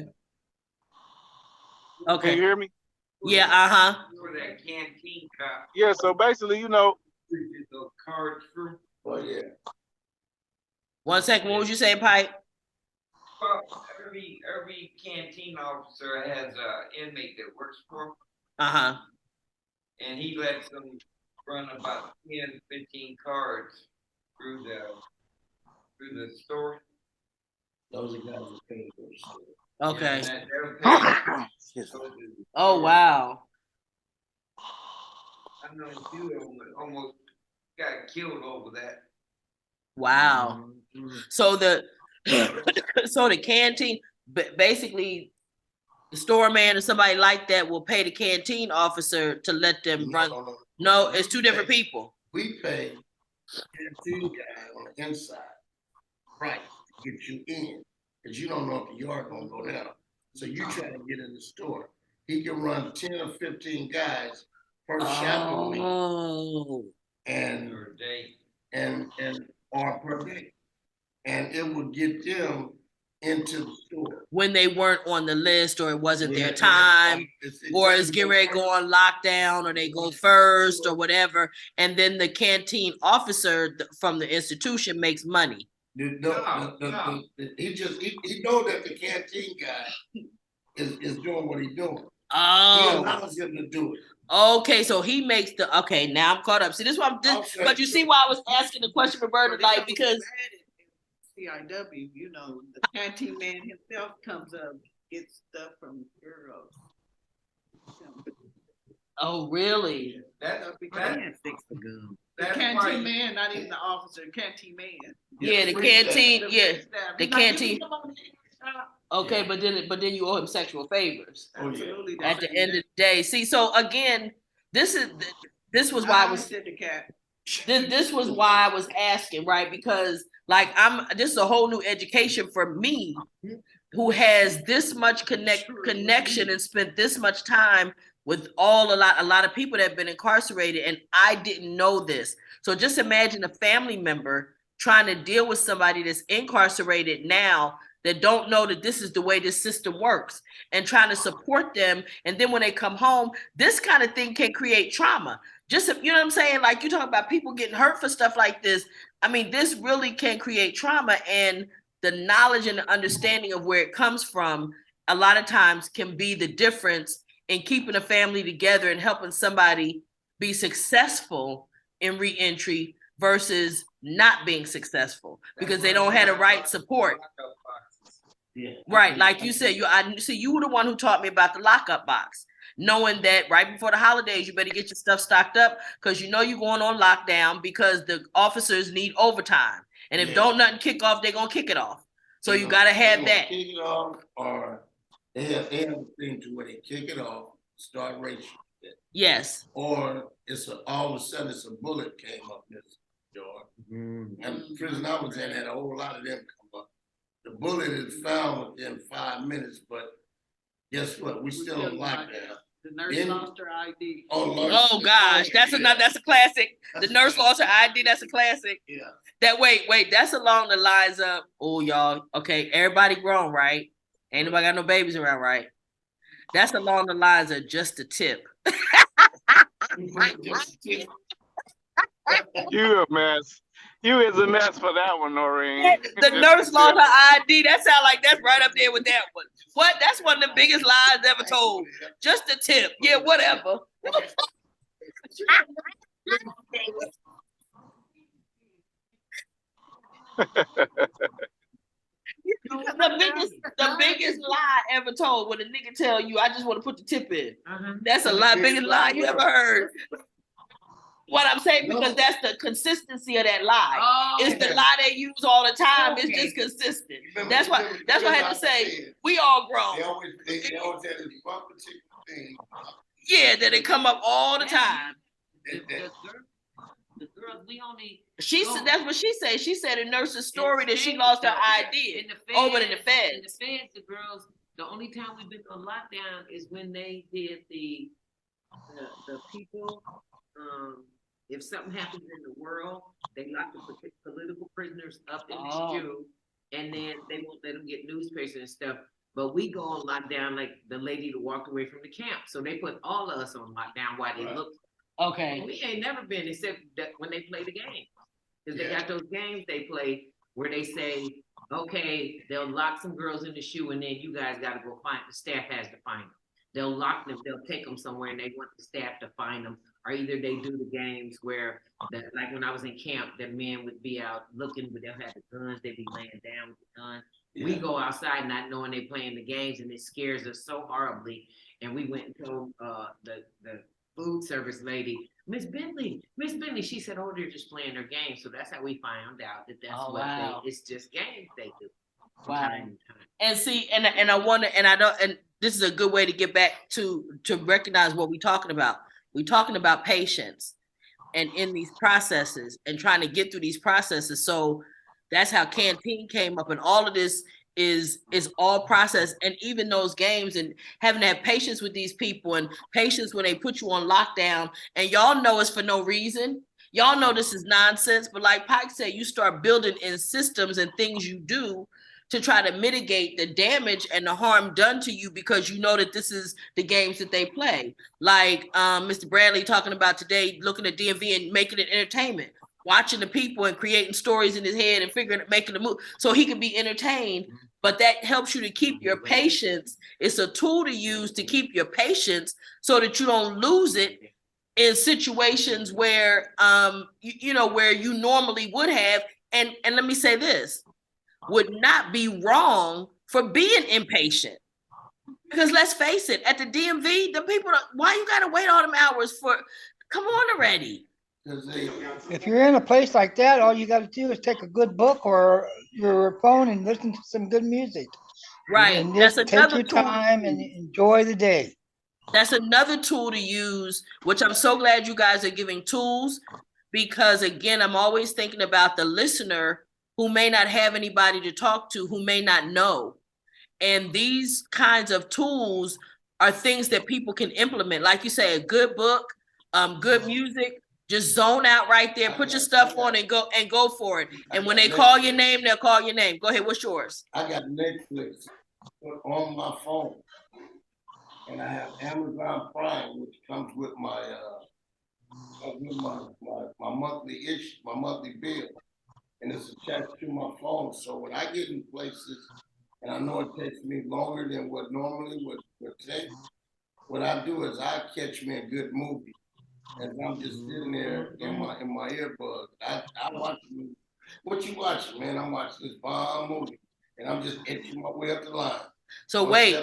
Okay. Can you hear me? Yeah, For that canteen cop. Yeah, so basically, the cards through. Oh yeah. 1 second. What was you saying, Pipe? Well, every canteen officer has an inmate that works for him. And he lets them run about 10, 15 cards through the store. Those are guys who pay for the store. Okay. Yeah, oh wow. I know a few of them almost got killed over that. Wow. So the canteen, basically, The store man or somebody like that will pay the canteen officer to let them run. No, it's two different people. We pay the canteen guy on the inside price to get you in, because you don't know if the yard gonna go down. So you try to get in the store. He can run 10 or 15 guys per shopping week. And or per day. And it would get them into the store. When they weren't on the list, or it wasn't their time, or it's getting ready to go on lockdown, or they go first, or whatever. And then the canteen officer from the institution makes money. He know that the canteen guy is doing what he's doing. Oh. He allows him to do it. Okay, so he makes now I'm caught up. See, this is why but you see why I was asking the question, Roberta, like, because CIW, you know, the canteen man himself comes up, gets stuff from girls. Oh, really? The canteen man, not even the officer, canteen man. Yeah, the canteen, the canteen. Okay, but then you owe him sexual favors. Absolutely. At the end of the day, see. So again, this was why I was this was why I was asking, right? Because like this is a whole new education for me, who has this much connection and spent this much time with a lot of people that have been incarcerated, and I didn't know this. So just imagine a family member trying to deal with somebody that's incarcerated now, that don't know that this is the way this system works, and trying to support them. And then when they come home, this kind of thing can create trauma. Just, you know what I'm saying? Like, you talk about people getting hurt for stuff like this. I mean, this really can create trauma, and the knowledge and the understanding of where it comes from a lot of times can be the difference in keeping a family together and helping somebody be successful in reentry versus not being successful because they don't have the right support. Yeah. Right, like you said, you were the one who taught me about the lockup box, knowing that right before the holidays, you better get your stuff stocked up because you know you're going on lockdown because the officers need overtime, and if don't nothing kick off, they're gonna kick it off. So you gotta have that. Kick it off, or they have a thing to where they kick it off, start racing. Yes. Or all of a sudden it's a bullet came up this door, and the prison I was in had a whole lot of them come up. The bullet is found within 5 minutes, but guess what? We still on lockdown. The nurse lost her ID. Oh gosh, that's a classic. The nurse lost her ID. That's a classic. Yeah. That's along the lines of, oh y'all, okay, everybody grown, right? Ain't nobody got no babies around, right? That's along the lines of just a tip. You a mess. You is a mess for that one, Noreen. The nurse lost her ID. That sounds like that's right up there with that one. What? That's one of the biggest lies ever told. Just a tip. Yeah, whatever. The biggest lie ever told, when a nigga tell you, I just want to put the tip in. That's a lie, biggest lie you ever heard. What I'm saying, because that's the consistency of that lie. It's the lie they use all the time. It's just consistent. That's why I have to say, we all grown. They always had this one particular thing. Yeah, that it come up all the time. The girls, we only. She said that's what she said. She said in nurse's story that she lost her ID. But in the feds. In the feds, the girls, the only time we've been on lockdown is when they did the people. If something happens in the world, they lock the political prisoners up in the stew, and then they won't let them get newspapers and stuff. But we go on lockdown like the lady that walked away from the camp. So they put all of us on lockdown while they look. Okay. We ain't never been, except that when they play the game. Because they got those games they play where they say, okay, they'll lock some girls in the shoe, and then you guys got to go find, the staff has to find them. They'll lock them, they'll take them somewhere, and they want the staff to find them. Or either they do the games where, like when I was in camp, the men would be out looking, but they'll have the guns, they'd be laying down with the gun. Yeah. We go outside not knowing they playing the games, and it scares us so horribly. And we went and told the food service lady, Miss Bentley, she said, oh, they're just playing their games. So that's how we found out that it's just games they do. Wow. And see, and I wonder, and I don't, and this is a good way to get back to recognize what we're talking about. We're talking about patience and in these processes and trying to get through these processes. So that's how Canteen came up, and all of this is all process. And even those games and having to have patience with these people and patience when they put you on lockdown, and y'all know it's for no reason. Y'all know this is nonsense, but like Pike said, you start building in systems and things you do to try to mitigate the damage and the harm done to you, because you know that this is the games that they play. Like Mr. Bradley talking about today, looking at DMV and making it entertainment, watching the people and creating stories in his head and making the move so he can be entertained. But that helps you to keep your patience. It's a tool to use to keep your patience so that you don't lose it in situations where where you normally would have. And let me say this, would not be wrong for being impatient. Because let's face it, at the DMV, the people, why you gotta wait all them hours for, come on already. If you're in a place like that, all you got to do is take a good book or your phone and listen to some good music. Right. And just take your time and enjoy the day. That's another tool to use, which I'm so glad you guys are giving tools, because again, I'm always thinking about the listener who may not have anybody to talk to, who may not know. And these kinds of tools are things that people can implement. Like you say, a good book, good music, just zone out right there, put your stuff on and go for it. And when they call your name, they'll call your name. Go ahead, what's yours? I got Netflix on my phone. And I have Amazon Prime, which comes with my monthly issue, my monthly bill. And it's attached to my phone. So when I get in places, and I know it takes me longer than what normally would take, what I do is I catch me a good movie. As I'm just sitting there in my earbuds, I watch the movie. What you watching, man? I'm watching this bomb movie, and I'm just itching my way up the line. So wait,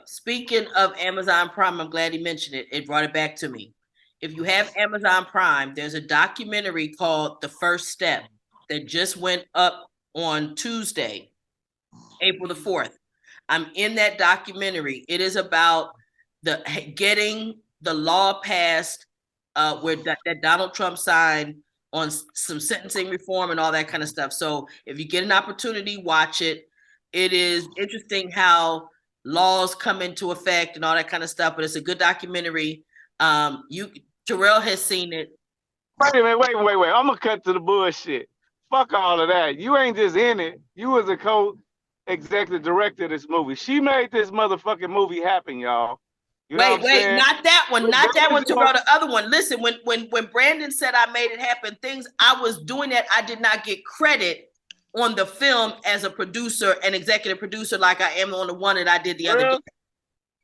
speaking of Amazon Prime, I'm glad he mentioned it. It brought it back to me. If you have Amazon Prime, there's a documentary called The First Step that just went up on Tuesday, April the 4th. I'm in that documentary. It is about getting the law passed where that Donald Trump signed on some sentencing reform and all that kind of stuff. So if you get an opportunity, watch it. It is interesting how laws come into effect and all that kind of stuff, but it's a good documentary. Terrell has seen it. Wait a minute, wait. I'm gonna cut to the bullshit. Fuck all of that. You ain't just in it. You was a co-executive director of this movie. She made this motherfucking movie happen, y'all. You know wait, not that one, Terrell, the other one. Listen, when Brandon said I made it happen, things I was doing that, I did not get credit on the film as a producer and executive producer like I am on the one that I did the other day.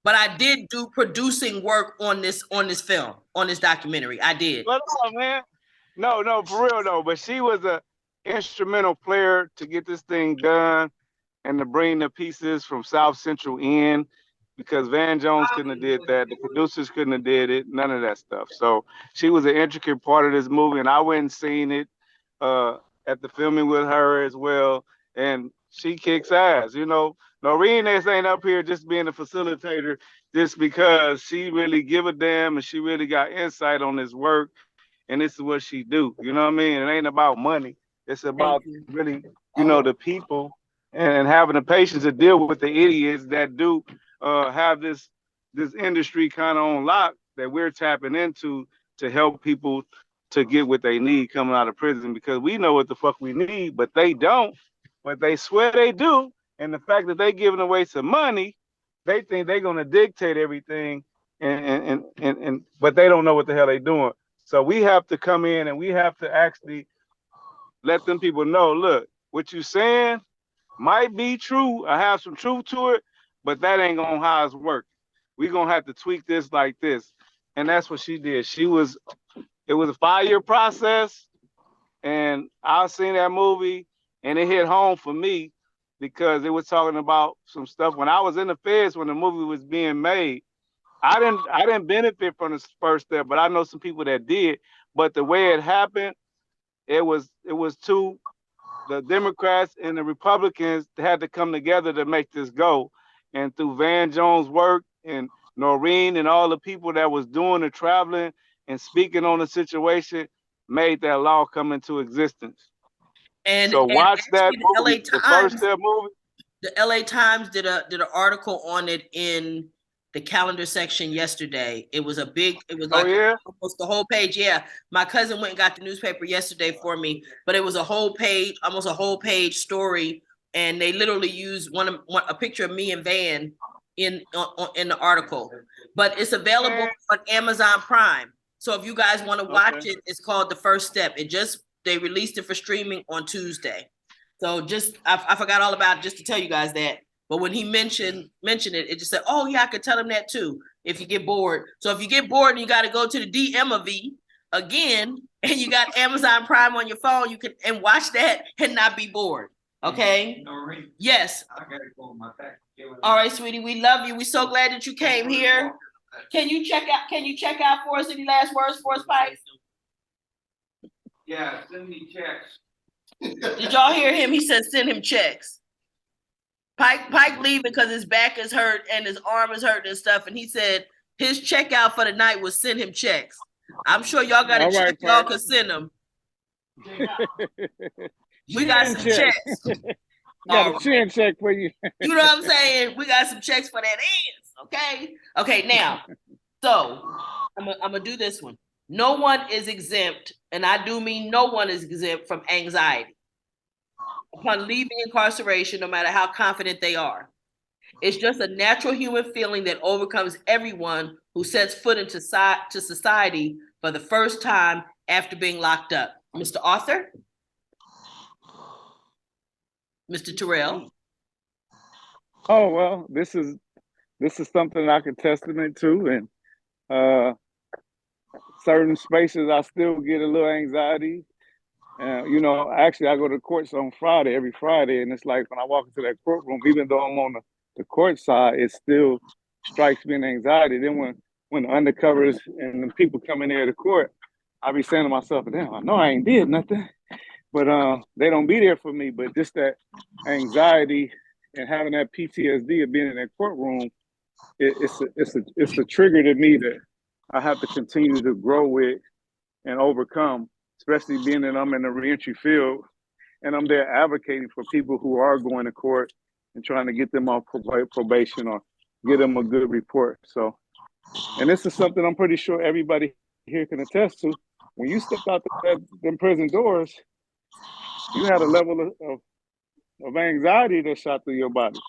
But I did do producing work on this film, on this documentary. I did. But no, man. No, for real though. But she was a instrumental player to get this thing done and to bring the pieces from South Central in, because Van Jones couldn't have did that. The producers couldn't have did it. None of that stuff. So she was an intricate part of this movie, and I went and seen it at the filming with her as well. And she kicks ass. You know, Noreen ain't up here just being a facilitator just because she really give a damn and she really got insight on this work. And this is what she do. You know what I mean? It ain't about money. It's about really, the people and having the patience to deal with the idiots that do have this industry kind of on lock that we're tapping into to help people to get what they need coming out of prison, because we know what the fuck we need, but they don't. But they swear they do. And the fact that they giving away some money, they think they're gonna dictate everything, and but they don't know what the hell they're doing. So we have to come in and we have to actually let them people know, look, what you saying might be true. I have some truth to it, but that ain't gonna how it's working. We're gonna have to tweak this like this. And that's what she did. It was a 5-year process, and I seen that movie and it hit home for me because it was talking about some stuff. When I was in the feds, when the movie was being made, I didn't benefit from the first step, but I know some people that did. But the way it happened, it was the Democrats and the Republicans had to come together to make this go. and through Van Jones' work and Noreen and all the people that was doing the traveling and speaking on the situation, made that law come into existence. So watch that movie, the First Step movie. The LA Times did an article on it in the calendar section yesterday. It was like almost the whole page. Yeah, my cousin went and got the newspaper yesterday for me, but it was a whole page, almost a whole page story, and they literally used a picture of me and Van in the article. But it's available on Amazon Prime. So if you guys want to watch it, it's called The First Step. They released it for streaming on Tuesday. So I forgot all about it just to tell you guys that. But when he mentioned it just said, oh yeah, I could tell him that too if you get bored. So if you get bored and you got to go to the DMV again and you got Amazon Prime on your phone, you can and watch that and not be bored. Okay? Yes. I gotta go on my back. All right, sweetie, we love you. We're so glad that you came here. Can you check out for us? Any last words for us, Pike? Yeah, send me checks. Did y'all hear him? He said send him checks. Pike leaving because his back is hurt and his arm is hurt and stuff. And he said his checkout for the night was send him checks. I'm sure y'all got a check y'all could send them. We got some checks. Got a chin check for you. You know what I'm saying? We got some checks for that ass. Okay. Okay. Now, so I'm gonna do this one. No one is exempt, and I do mean no one is exempt from anxiety upon leaving incarceration, no matter how confident they are. It's just a natural human feeling that overcomes everyone who sets foot into society for the first time after being locked up. Mr. Author? Mr. Terrell? Oh, well, this is something I can testament to, and certain spaces I still get a little anxiety. Actually, I go to courts on every Friday, and it's like when I walk into that courtroom, even though I'm on the court side, it still strikes me in anxiety. Then when the undercovers and the people come in there to court, I be saying to myself, damn, I know I ain't did nothing, but they don't be there for me. But just that anxiety and having that PTSD of being in that courtroom, it's a trigger to me that I have to continue to grow with and overcome, especially being that I'm in the reentry field and I'm there advocating for people who are going to court and trying to get them off probation or get them a good report. So, and this is something I'm pretty sure everybody here can attest to. When you step out them prison doors, you had a level of anxiety that shot through your body.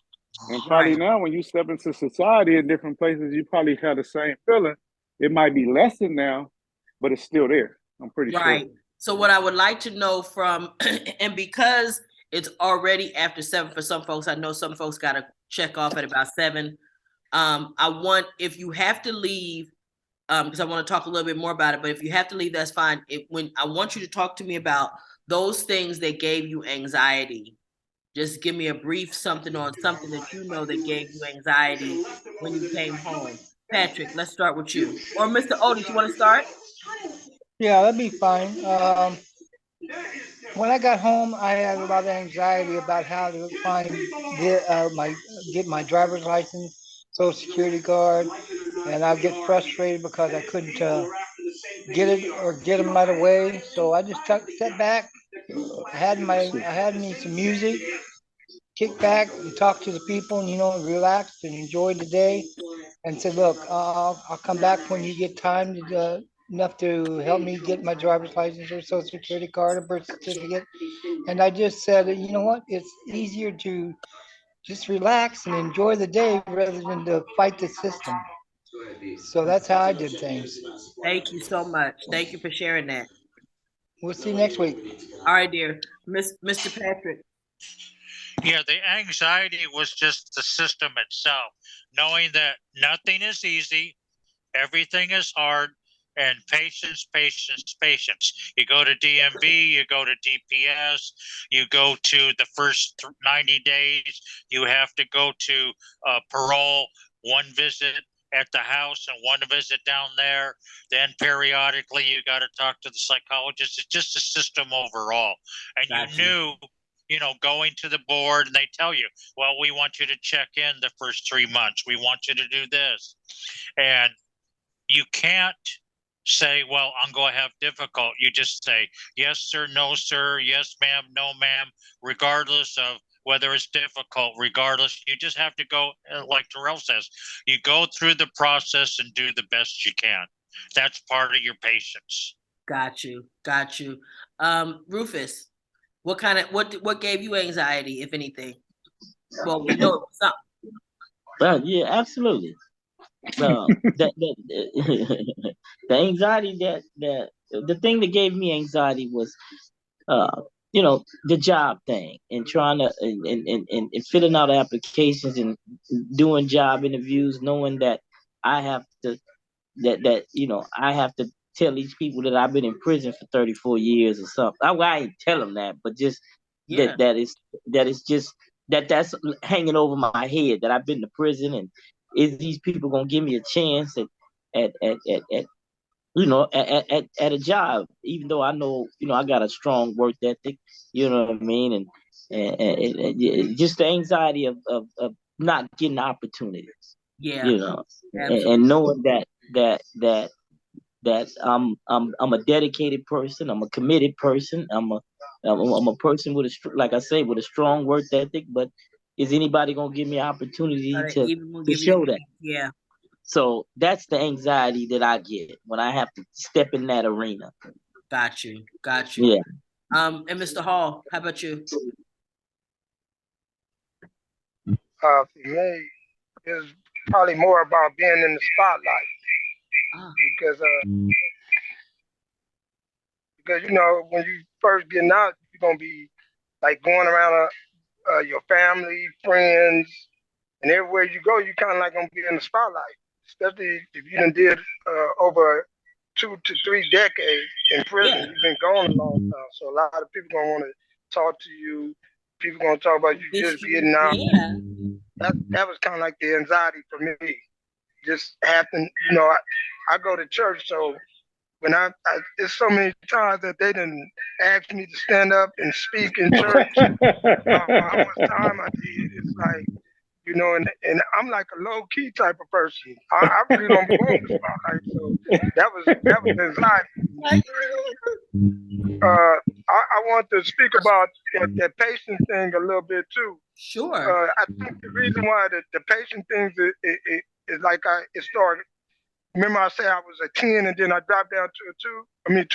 And probably now when you step into society in different places, you probably have the same feeling. It might be lessened now, but it's still there. I'm pretty sure. So what I would like to know from, and because it's already after 7 for some folks, I know some folks got to check off at about 7. If you have to leave, because I want to talk a little bit more about it, but if you have to leave, that's fine. I want you to talk to me about those things that gave you anxiety. Just give me a brief something on something that you know that gave you anxiety when you came home. Patrick, let's start with you. Or Mr. Otis, you want to start? Yeah, that'd be fine. When I got home, I had a lot of anxiety about how to get my driver's license, social security card, and I get frustrated because I couldn't get it or get them right away. So I just sat back. I had me some music, kick back and talk to the people, and relax and enjoy the day. And said, look, I'll come back when you get time enough to help me get my driver's license or social security card or birth certificate. And I just said, you know what? It's easier to just relax and enjoy the day rather than to fight the system. So that's how I did things. Thank you so much. Thank you for sharing that. We'll see you next week. All right, dear. Mr. Patrick. Yeah, the anxiety was just the system itself, knowing that nothing is easy, everything is hard, and patience, patience, patience. You go to DMV, you go to DPS, you go to the first 90 days, you have to go to parole, one visit at the house and one visit down there. Then periodically you got to talk to the psychologist. It's just a system overall. And you going to the board and they tell you, well, we want you to check in the first 3 months. We want you to do this. And you can't say, well, I'm going to have difficult. You just say, yes, sir, no, sir, yes, ma'am, no, ma'am, regardless of whether it's difficult, regardless. You just have to go, like Terrell says, you go through the process and do the best you can. That's part of your patience. Got you. Rufus, what gave you anxiety, if anything? Well, we know it was something. Well, yeah, absolutely. The anxiety the thing that gave me anxiety was the job thing and trying to and filling out applications and doing job interviews, knowing that I have to I have to tell these people that I've been in prison for 34 years or something. I ain't tell them that, but just that's hanging over my head, that I've been to prison, and is these people gonna give me a chance at a job, even though I know I got a strong work ethic, you know what I mean, and just the anxiety of not getting opportunities, and knowing that I'm a dedicated person, I'm a committed person, I'm a person with a strong work ethic, but is anybody gonna give me an opportunity to show that? Yeah. So that's the anxiety that I get when I have to step in that arena. Got you. Yeah. And Mr. Hall, how about you? For me, it's probably more about being in the spotlight. Because when you first getting out, you're gonna be like going around your family, friends, and everywhere you go, you kind of like gonna be in the spotlight. Especially if you done did over 2 to 3 decades in prison. Yeah. You've been gone a long time, so a lot of people gonna want to talk to you. People gonna talk about you just getting out. Yeah. That was kind of like the anxiety for me. Just happened, I go to church, so when there's so many times that they didn't ask me to stand up and speak in church. How much time I did, it's like, and I'm like a low key type of person. I really don't belong to spotlight, so that was anxiety. I want to speak about that patient thing a little bit too. Sure. I think the reason why the patient things is like it started. Remember I said I was a 10 and then I dropped down to an 8,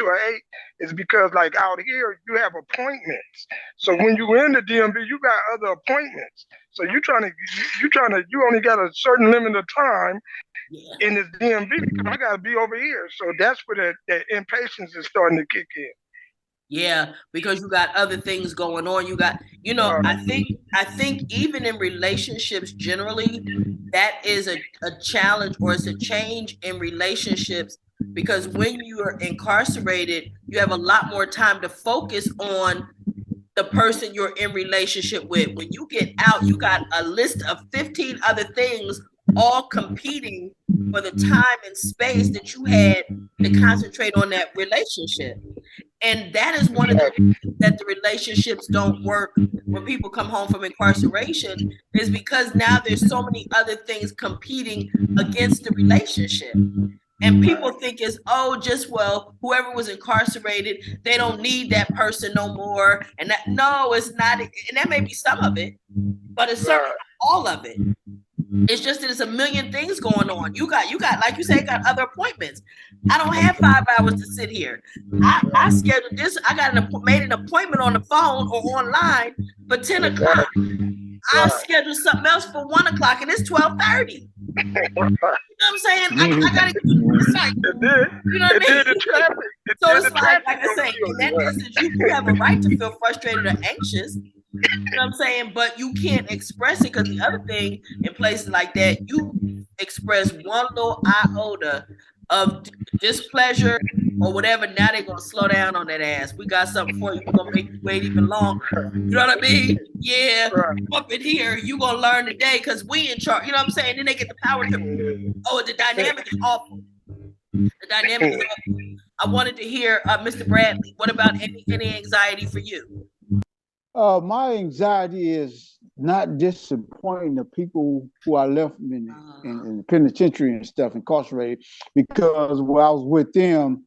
is because like out here you have appointments. So when you in the DMV, you got other appointments. So you only got a certain limit of time in this DMV because I gotta be over here. So that's where that impatience is starting to kick in. Yeah, because you got other things going on. You got, I think even in relationships generally, that is a challenge, or it's a change in relationships, because when you are incarcerated, you have a lot more time to focus on the person you're in relationship with. When you get out, you got a list of 15 other things all competing for the time and space that you had to concentrate on that relationship. And that is one of the reasons that the relationships don't work when people come home from incarceration, is because now there's so many other things competing against the relationship. And people think whoever was incarcerated, they don't need that person no more. And no, it's not. And that may be some of it, but it's certainly not all of it. It's just that there's a million things going on. You got, like you said, got other appointments. I don't have 5 hours to sit here. I scheduled this. I made an appointment on the phone or online for 10 o'clock. I scheduled something else for 1 o'clock, and it's 12:30. You know what I'm saying? I gotta get to the site. You know what I mean? So it's like I say, in that instance, you have a right to feel frustrated or anxious. You know what I'm saying? But you can't express it, because the other thing, in places like that, you express one little iota of displeasure or whatever, now they're gonna slow down on that ass. We got something for you. We're gonna make you wait even longer. You know what I mean? Yeah, up in here, you gonna learn today because we in charge. You know what I'm saying? Then they get the power to. The dynamic is awful. The dynamic is awful. I wanted to hear Mr. Bradley. What about any anxiety for you? My anxiety is not disappointing the people who are left in the penitentiary and stuff, incarcerated, because when I was with them,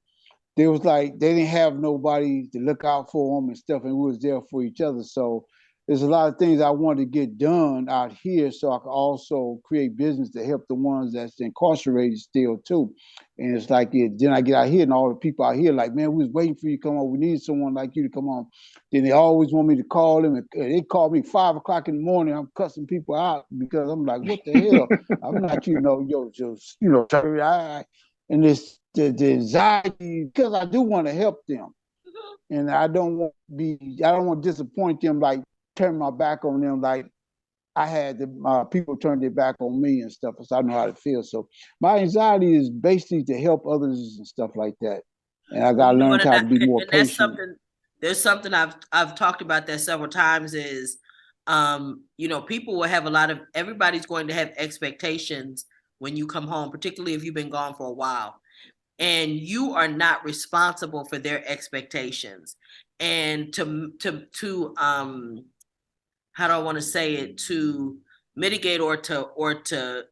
they was like they didn't have nobody to look out for them and stuff, and we was there for each other. So there's a lot of things I wanted to get done out here, so I could also create business to help the ones that's incarcerated still too. And it's like then I get out here and all the people out here like, man, we was waiting for you to come on. We need someone like you to come on. Then they always want me to call them, and they call me 5 o'clock in the morning. I'm cussing people out because I'm like, what the hell? I'm not, and it's the anxiety because I do want to help them, and I don't want to disappoint them, like turn my back on them, like I had people turn their back on me and stuff. So I know how to feel. So my anxiety is basically to help others and stuff like that, and I got to learn how to be more patient. That's something. There's something I've talked about that several times. Is people will have everybody's going to have expectations when you come home, particularly if you've been gone for a while. And you are not responsible for their expectations. And to how do I want to say it, to mitigate or to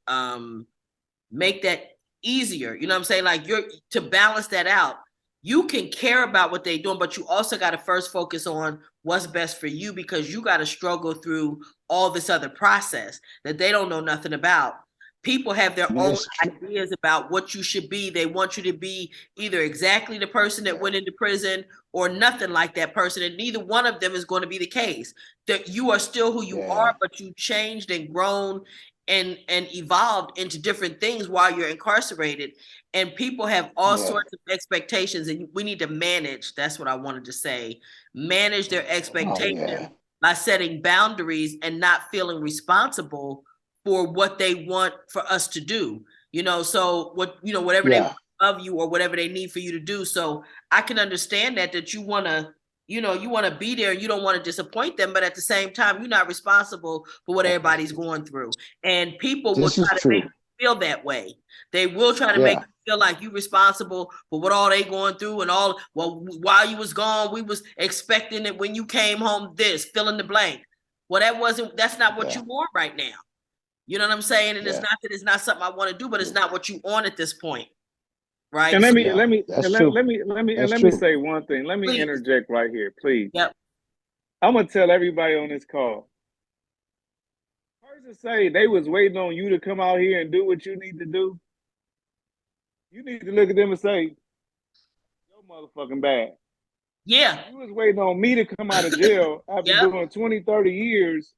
make that easier, you know what I'm saying? Like to balance that out, you can care about what they're doing, but you also got to first focus on what's best for you, because you got to struggle through all this other process that they don't know nothing about. People have their own ideas about what you should be. They want you to be either exactly the person that went into prison or nothing like that person. And neither one of them is going to be the case. That you are still who you are, but you changed and grown and evolved into different things while you're incarcerated. And people have all sorts of expectations, and we need to manage. That's what I wanted to say. Manage their expectations by setting boundaries and not feeling responsible for what they want for us to do, so whatever they want of you or whatever they need for you to do. So I can understand that you want to, you want to be there and you don't want to disappoint them, but at the same time, you're not responsible for what everybody's going through. And people will try to make you feel that way. They will try to make you feel like you're responsible for what all they going through and all. Well, while you was gone, we was expecting it when you came home, this, fill in the blank. Well, that's not what you want right now. You know what I'm saying? And it's not that it's not something I want to do, but it's not what you want at this point, right? And let me say one thing. Let me interject right here, please. Yep. I'm gonna tell everybody on this call. Person say they was waiting on you to come out here and do what you need to do. You need to look at them and say, "You're motherfucking bad." Yeah. You was waiting on me to come out of jail after doing 20, 30 years.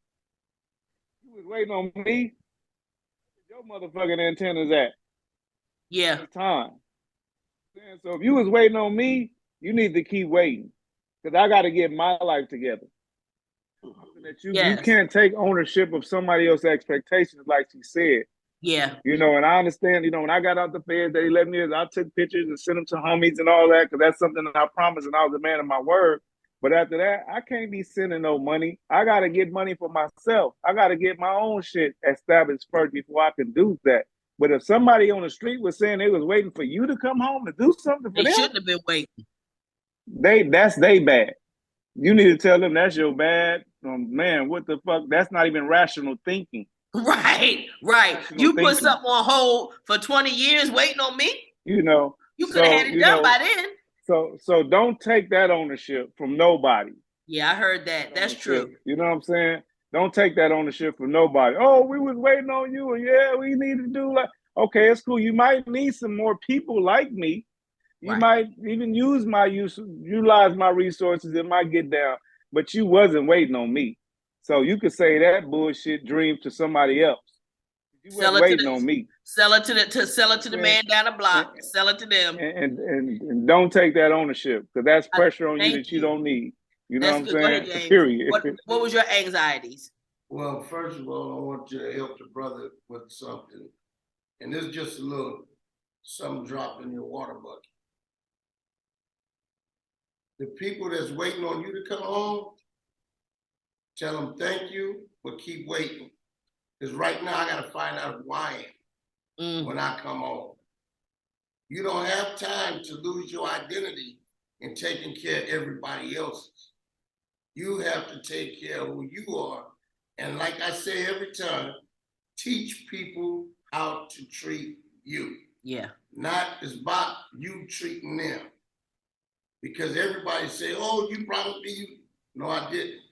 You was waiting on me. Your motherfucking antennas at. Yeah. It's time. So if you was waiting on me, you need to keep waiting, because I got to get my life together. That you can't take ownership of somebody else's expectations, like she said. Yeah. And I understand, when I got out the feds, they 11 years, I took pictures and sent them to homies and all that, because that's something that I promised and I was a man of my word. But after that, I can't be sending no money. I got to get money for myself. I got to get my own shit established first before I can do that. But if somebody on the street was saying they was waiting for you to come home to do something for them, they shouldn't have been waiting. That's they bad. You need to tell them that's your bad. Man, what the fuck? That's not even rational thinking. Right. You put something on hold for 20 years waiting on me. You could have had it done by then. So don't take that ownership from nobody. Yeah, I heard that. That's true. You know what I'm saying? Don't take that ownership from nobody. Oh, we was waiting on you, and we need to do okay, it's cool. You might need some more people like me. You might even utilize my resources. It might get down, but you wasn't waiting on me. So you could say that bullshit dream to somebody else. You wasn't waiting on me. Sell it to the man down the block. Sell it to them. And don't take that ownership, because that's pressure on you that you don't need. You know what I'm saying? Go ahead, James. Period. What was your anxieties? Well, first of all, I want you to help the brother with something. And this is just a little something drop in your water bucket. The people that's waiting on you to come home, tell them thank you, but keep waiting. Because right now I got to find out who I am when I come home. You don't have time to lose your identity in taking care of everybody else's. You have to take care of who you are. And like I say every time, teach people how to treat you. Yeah. Not it's about you treating them. Because everybody say, oh, you promised me you. No, I didn't.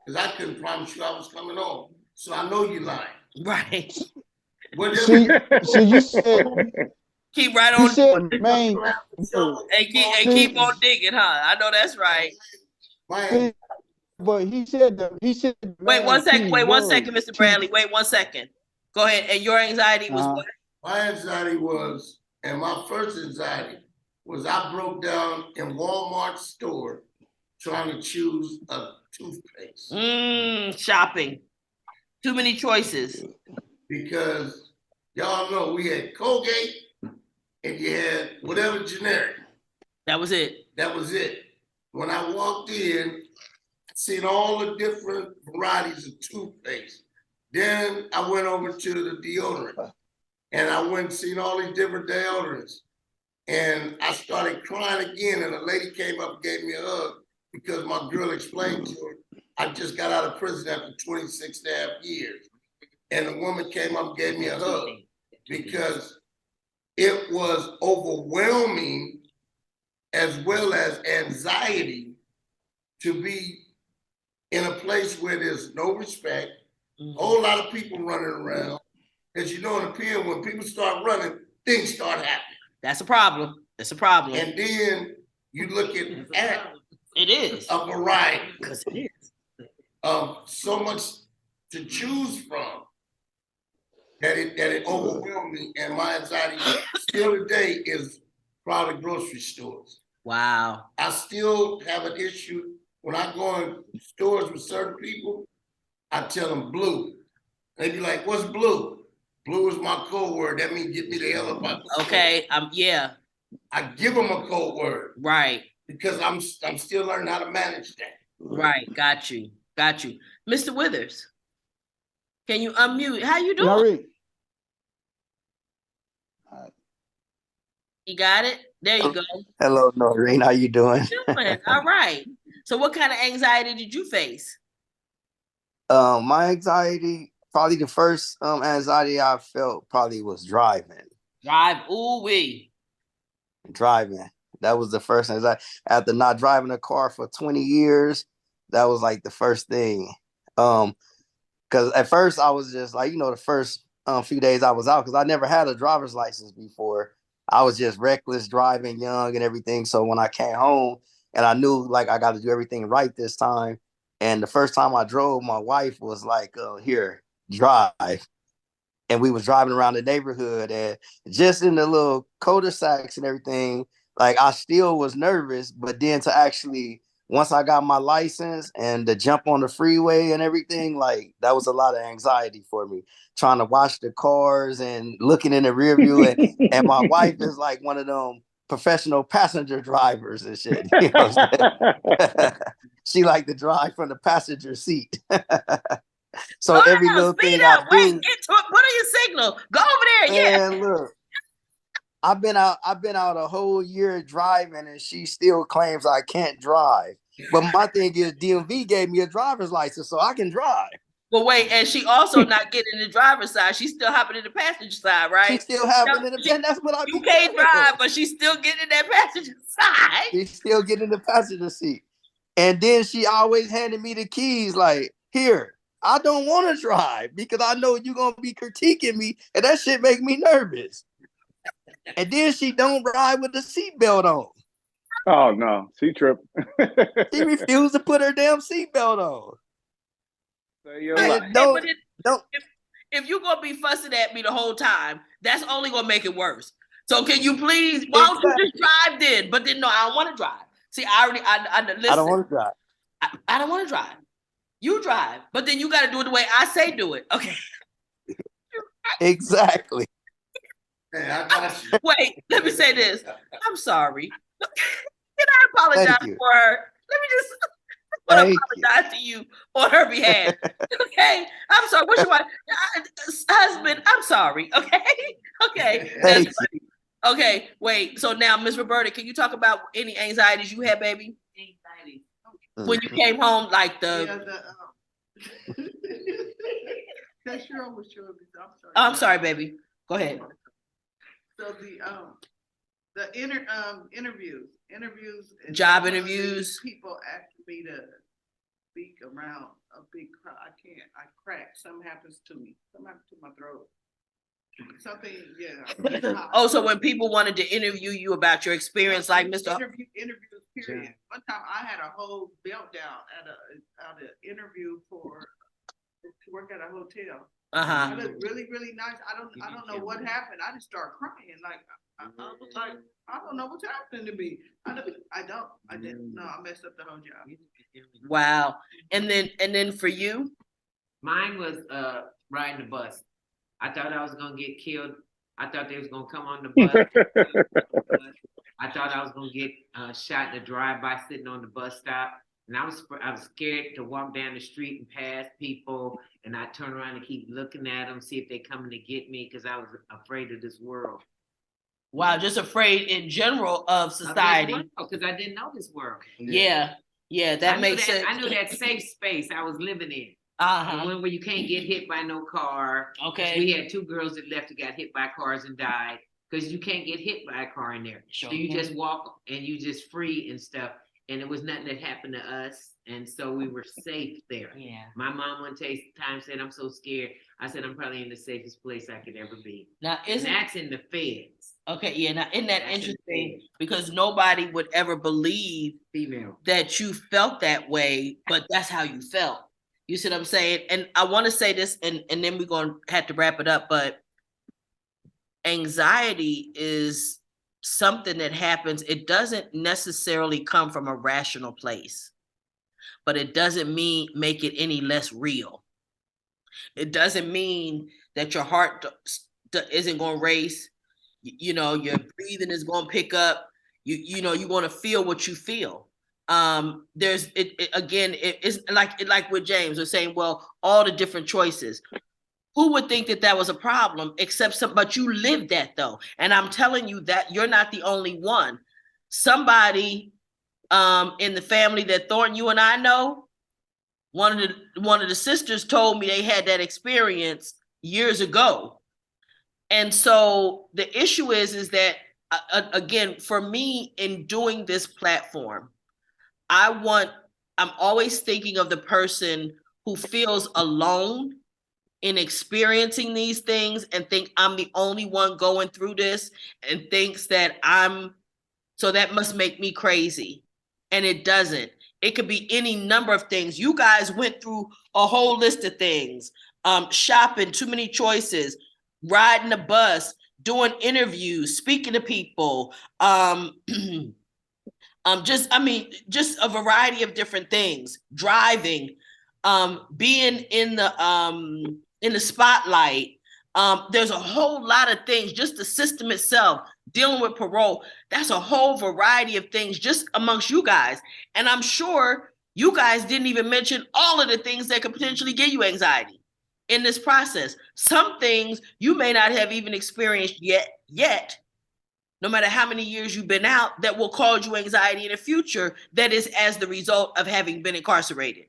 Because I couldn't promise you I was coming home. So I know you lying. Right. See, you said keep right you on said main and keep on digging, huh? I know that's right. See, but he said the Wait one second. Wait 1 second, Mr. Teach. Bradley. Wait 1 second. Go ahead. And your anxiety was what? My anxiety was, and my first anxiety was I broke down in Walmart store trying to choose a toothpaste. Shopping. Too many choices. Because y'all know we had Colgate and you had whatever generic. That was it. That was it. When I walked in, I seen all the different varieties of toothpaste. Then I went over to the deodorant and I went and seen all these different deodorants. And I started crying again and a lady came up and gave me a hug because my girl explained to her, I just got out of prison after 26 and a half years. And the woman came up and gave me a hug because it was overwhelming as well as anxiety to be in a place where there's no respect, a whole lot of people running around. As you know, in the pen, when people start running, things start happening. That's a problem. That's a problem. And then you look at it is a variety. Because it is. So much to choose from that it overwhelmed me. And my anxiety still today is crowded grocery stores. Wow. I still have an issue when I go in stores with certain people, I tell them blue. They be like, what's blue? Blue is my code word. That means get me the hell up out the store. Okay, yeah. I give them a code word. Right. Because I'm still learning how to manage that. Right, got you. Mr. Withers, can you unmute? How you doing? You got it? There you go. Hello, Noreen. How you doing? All right. So what kind of anxiety did you face? My anxiety, probably the first anxiety I felt probably was driving. Driving. That was the first anxiety. After not driving a car for 20 years, that was like the first thing. Because at first I was just like, the first few days I was out, because I never had a driver's license before. I was just reckless driving, young and everything. So when I came home and I knew like I got to do everything right this time. And the first time I drove, my wife was like, here, drive. And we was driving around the neighborhood and just in the little cul-de-sacs and everything, like I still was nervous, but then to actually, once I got my license and to jump on the freeway and everything, like that was a lot of anxiety for me, trying to watch the cars and looking in the rear view. And my wife is like one of them professional passenger drivers and shit. You know what I'm saying? She liked to drive from the passenger seat. So every little thing I do. Wait, get to it. Put on your signal. Go over there. Man, look. I've been out a whole year driving and she still claims I can't drive. But my thing is DMV gave me a driver's license so I can drive. But wait, and she also not getting the driver's side. She's still hopping in the passenger side, right? She's still hopping in the that's what I You can't drive, but she's still getting in that passenger side. She's still getting in the passenger seat. And then she always handed me the keys like, here, I don't want to drive because I know you're going to be critiquing me and that shit make me nervous. And then she don't ride with the seatbelt on. Oh no, she tripped. She refused to put her damn seatbelt on. If you're gonna be fussing at me the whole time, that's only gonna make it worse. So can you please? Why don't you just drive then? But then no, I don't want to drive. See, I listen. I don't want to drive. I don't want to drive. You drive, but then you got to do it the way I say do it. Okay. Exactly. Wait, let me say this. I'm sorry. Can I apologize for her? Let me just apologize to you on her behalf. Okay. I'm sorry. What's your wife? Husband, I'm sorry. Okay. Okay. Okay. Wait. So now, Miss Roberta, can you talk about any anxieties you had, baby? When you came home, like the. That Cheryl was showing me. I'm sorry. Oh, I'm sorry, baby. Go ahead. So the interviews, job interviews. People ask me to speak around a big crowd. I can't. I crack. Something happens to me. Something happens to my throat. Something, yeah. Oh, so when people wanted to interview you about your experience, like Mr. Interviews, period. Yeah. One time I had a whole meltdown at an interview to work at a hotel. I looked really, really nice. I don't know what happened. I just started crying. Like I was like, I don't know what's happening to me. I didn't. No, I messed up the whole job. Wow. And then for you? Mine was riding the bus. I thought I was gonna get killed. I thought they was gonna come on the bus. I thought I was gonna get shot in a drive-by sitting on the bus stop. And I was scared to walk down the street and pass people, and I turn around and keep looking at them, see if they coming to get me, because I was afraid of this world. Wow, just afraid in general of society. Because I didn't know this world. Yeah, that makes sense. I knew that safe space I was living in. The one where you can't get hit by no car. Okay. We had 2 girls that left that got hit by cars and died, because you can't get hit by a car in there. Sure. So you just walk and you just free and stuff. And it was nothing that happened to us. And so we were safe there. Yeah. My mom one time said, I'm so scared. I said, I'm probably in the safest place I could ever be. Now, that's in the feds. Okay, yeah. Now, isn't that interesting? Because nobody would ever believe that you felt that way, but that's how you felt. You see what I'm saying? And I want to say this, and then we're going to have to wrap it up, but anxiety is something that happens. It doesn't necessarily come from a rational place, but it doesn't make it any less real. It doesn't mean that your heart isn't going to race. Your breathing is going to pick up. You're going to feel what you feel. It's like with James, we're saying, well, all the different choices. Who would think that was a problem but you lived that though. And I'm telling you that you're not the only one. Somebody in the family that Thornton, you and I know, one of the sisters told me they had that experience years ago. And so the issue is that, again, for me in doing this platform, I'm always thinking of the person who feels alone in experiencing these things and think I'm the only one going through this and thinks that so that must make me crazy. And it doesn't. It could be any number of things. You guys went through a whole list of things. Shopping, too many choices, riding a bus, doing interviews, speaking to people, just a variety of different things, driving, being in the spotlight. There's a whole lot of things, just the system itself, dealing with parole. That's a whole variety of things just amongst you guys. And I'm sure you guys didn't even mention all of the things that could potentially give you anxiety in this process. Some things you may not have even experienced yet, no matter how many years you've been out, that will cause you anxiety in the future that is as the result of having been incarcerated.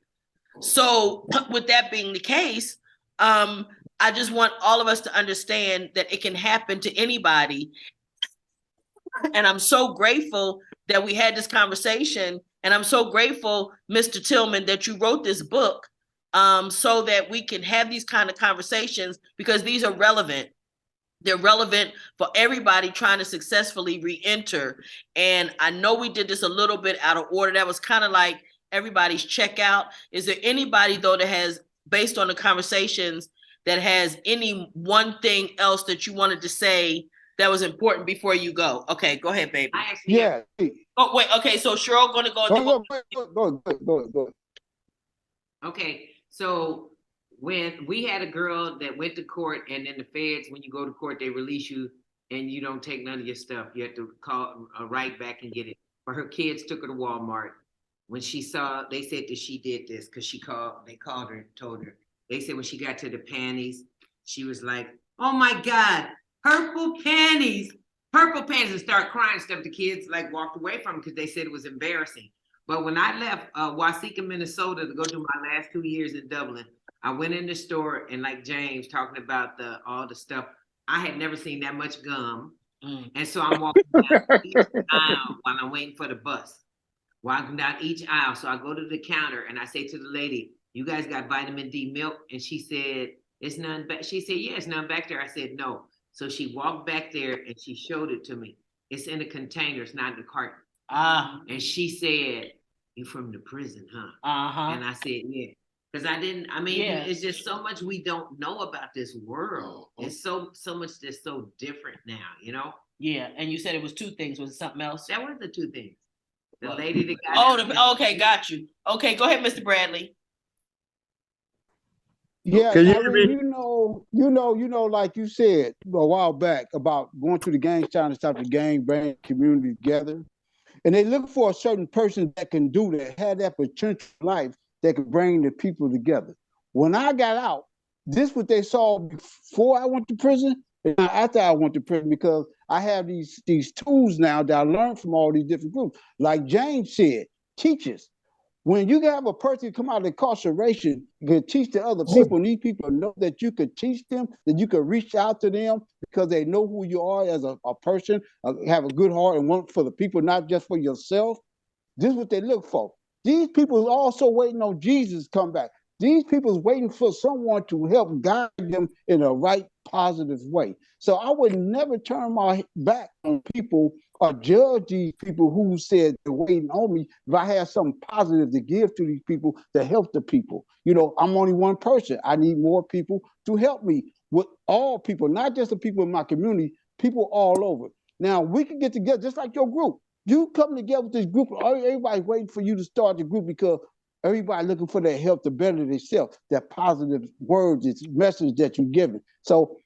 So with that being the case, I just want all of us to understand that it can happen to anybody. And I'm so grateful that we had this conversation. And I'm so grateful, Mr. Tillman, that you wrote this book so that we can have these kind of conversations, because these are relevant. They're relevant for everybody trying to successfully re-enter. And I know we did this a little bit out of order. That was kind of like everybody's checkout. Is there anybody, though, that has, based on the conversations, that has any one thing else that you wanted to say that was important before you go? Okay, go ahead, baby. Yeah. Oh, wait. Okay, so Cheryl going to go. Go. Okay, so when we had a girl that went to court, and then the feds, when you go to court, they release you and you don't take none of your stuff. You have to call right back and get it. But her kids took her to Walmart. When she saw, they said that she did this because they called her and told her. They said when she got to the panties, she was like, oh my God, purple panties, and start crying and stuff. The kids like walked away from them because they said it was embarrassing. But when I left Waseca, Minnesota to go do my last 2 years in Dublin, I went in the store and like James talking about all the stuff. I had never seen that much gum. And so I'm walking down each aisle while I'm waiting for the bus. Walking down each aisle. So I go to the counter and I say to the lady, "You guys got vitamin D milk?" And she said, "It's none back." She said, "Yeah, it's none back there." I said, "No." So she walked back there and she showed it to me. It's in a container. It's not in the carton. And she said, "You from the prison, huh?" And I said, "Yeah." Because it's just so much we don't know about this world. It's so much that's so different now, you know? Yeah, and you said it was 2 things. Was it something else? That was the 2 things. The lady that got okay, got you. Okay, go ahead, Mr. Bradley. Yeah, Can you I hear mean, me? like you said a while back about going to the gang, trying to stop the gang, bring community together. And they look for a certain person that can do that, have that potential life that can bring the people together. When I got out, this what they saw before I went to prison and after I went to prison, because I have these tools now that I learned from all these different groups. Like James said, teachers. When you have a person come out of incarceration, you can teach the other people, and these people know that you could teach them, that you could reach out to them because they know who you are as a person, have a good heart and want for the people, not just for yourself. This is what they look for. These people are also waiting on Jesus to come back. These people is waiting for someone to help guide them in a right, positive way. So I would never turn my back on people or judge these people who said they're waiting on me if I have something positive to give to these people to help the people. I'm only one person. I need more people to help me with all people, not just the people in my community, people all over. Now, we can get together just like your group. You come together with this group, everybody's waiting for you to start the group because everybody looking for their help to better themselves, that positive words, this message that you're giving. So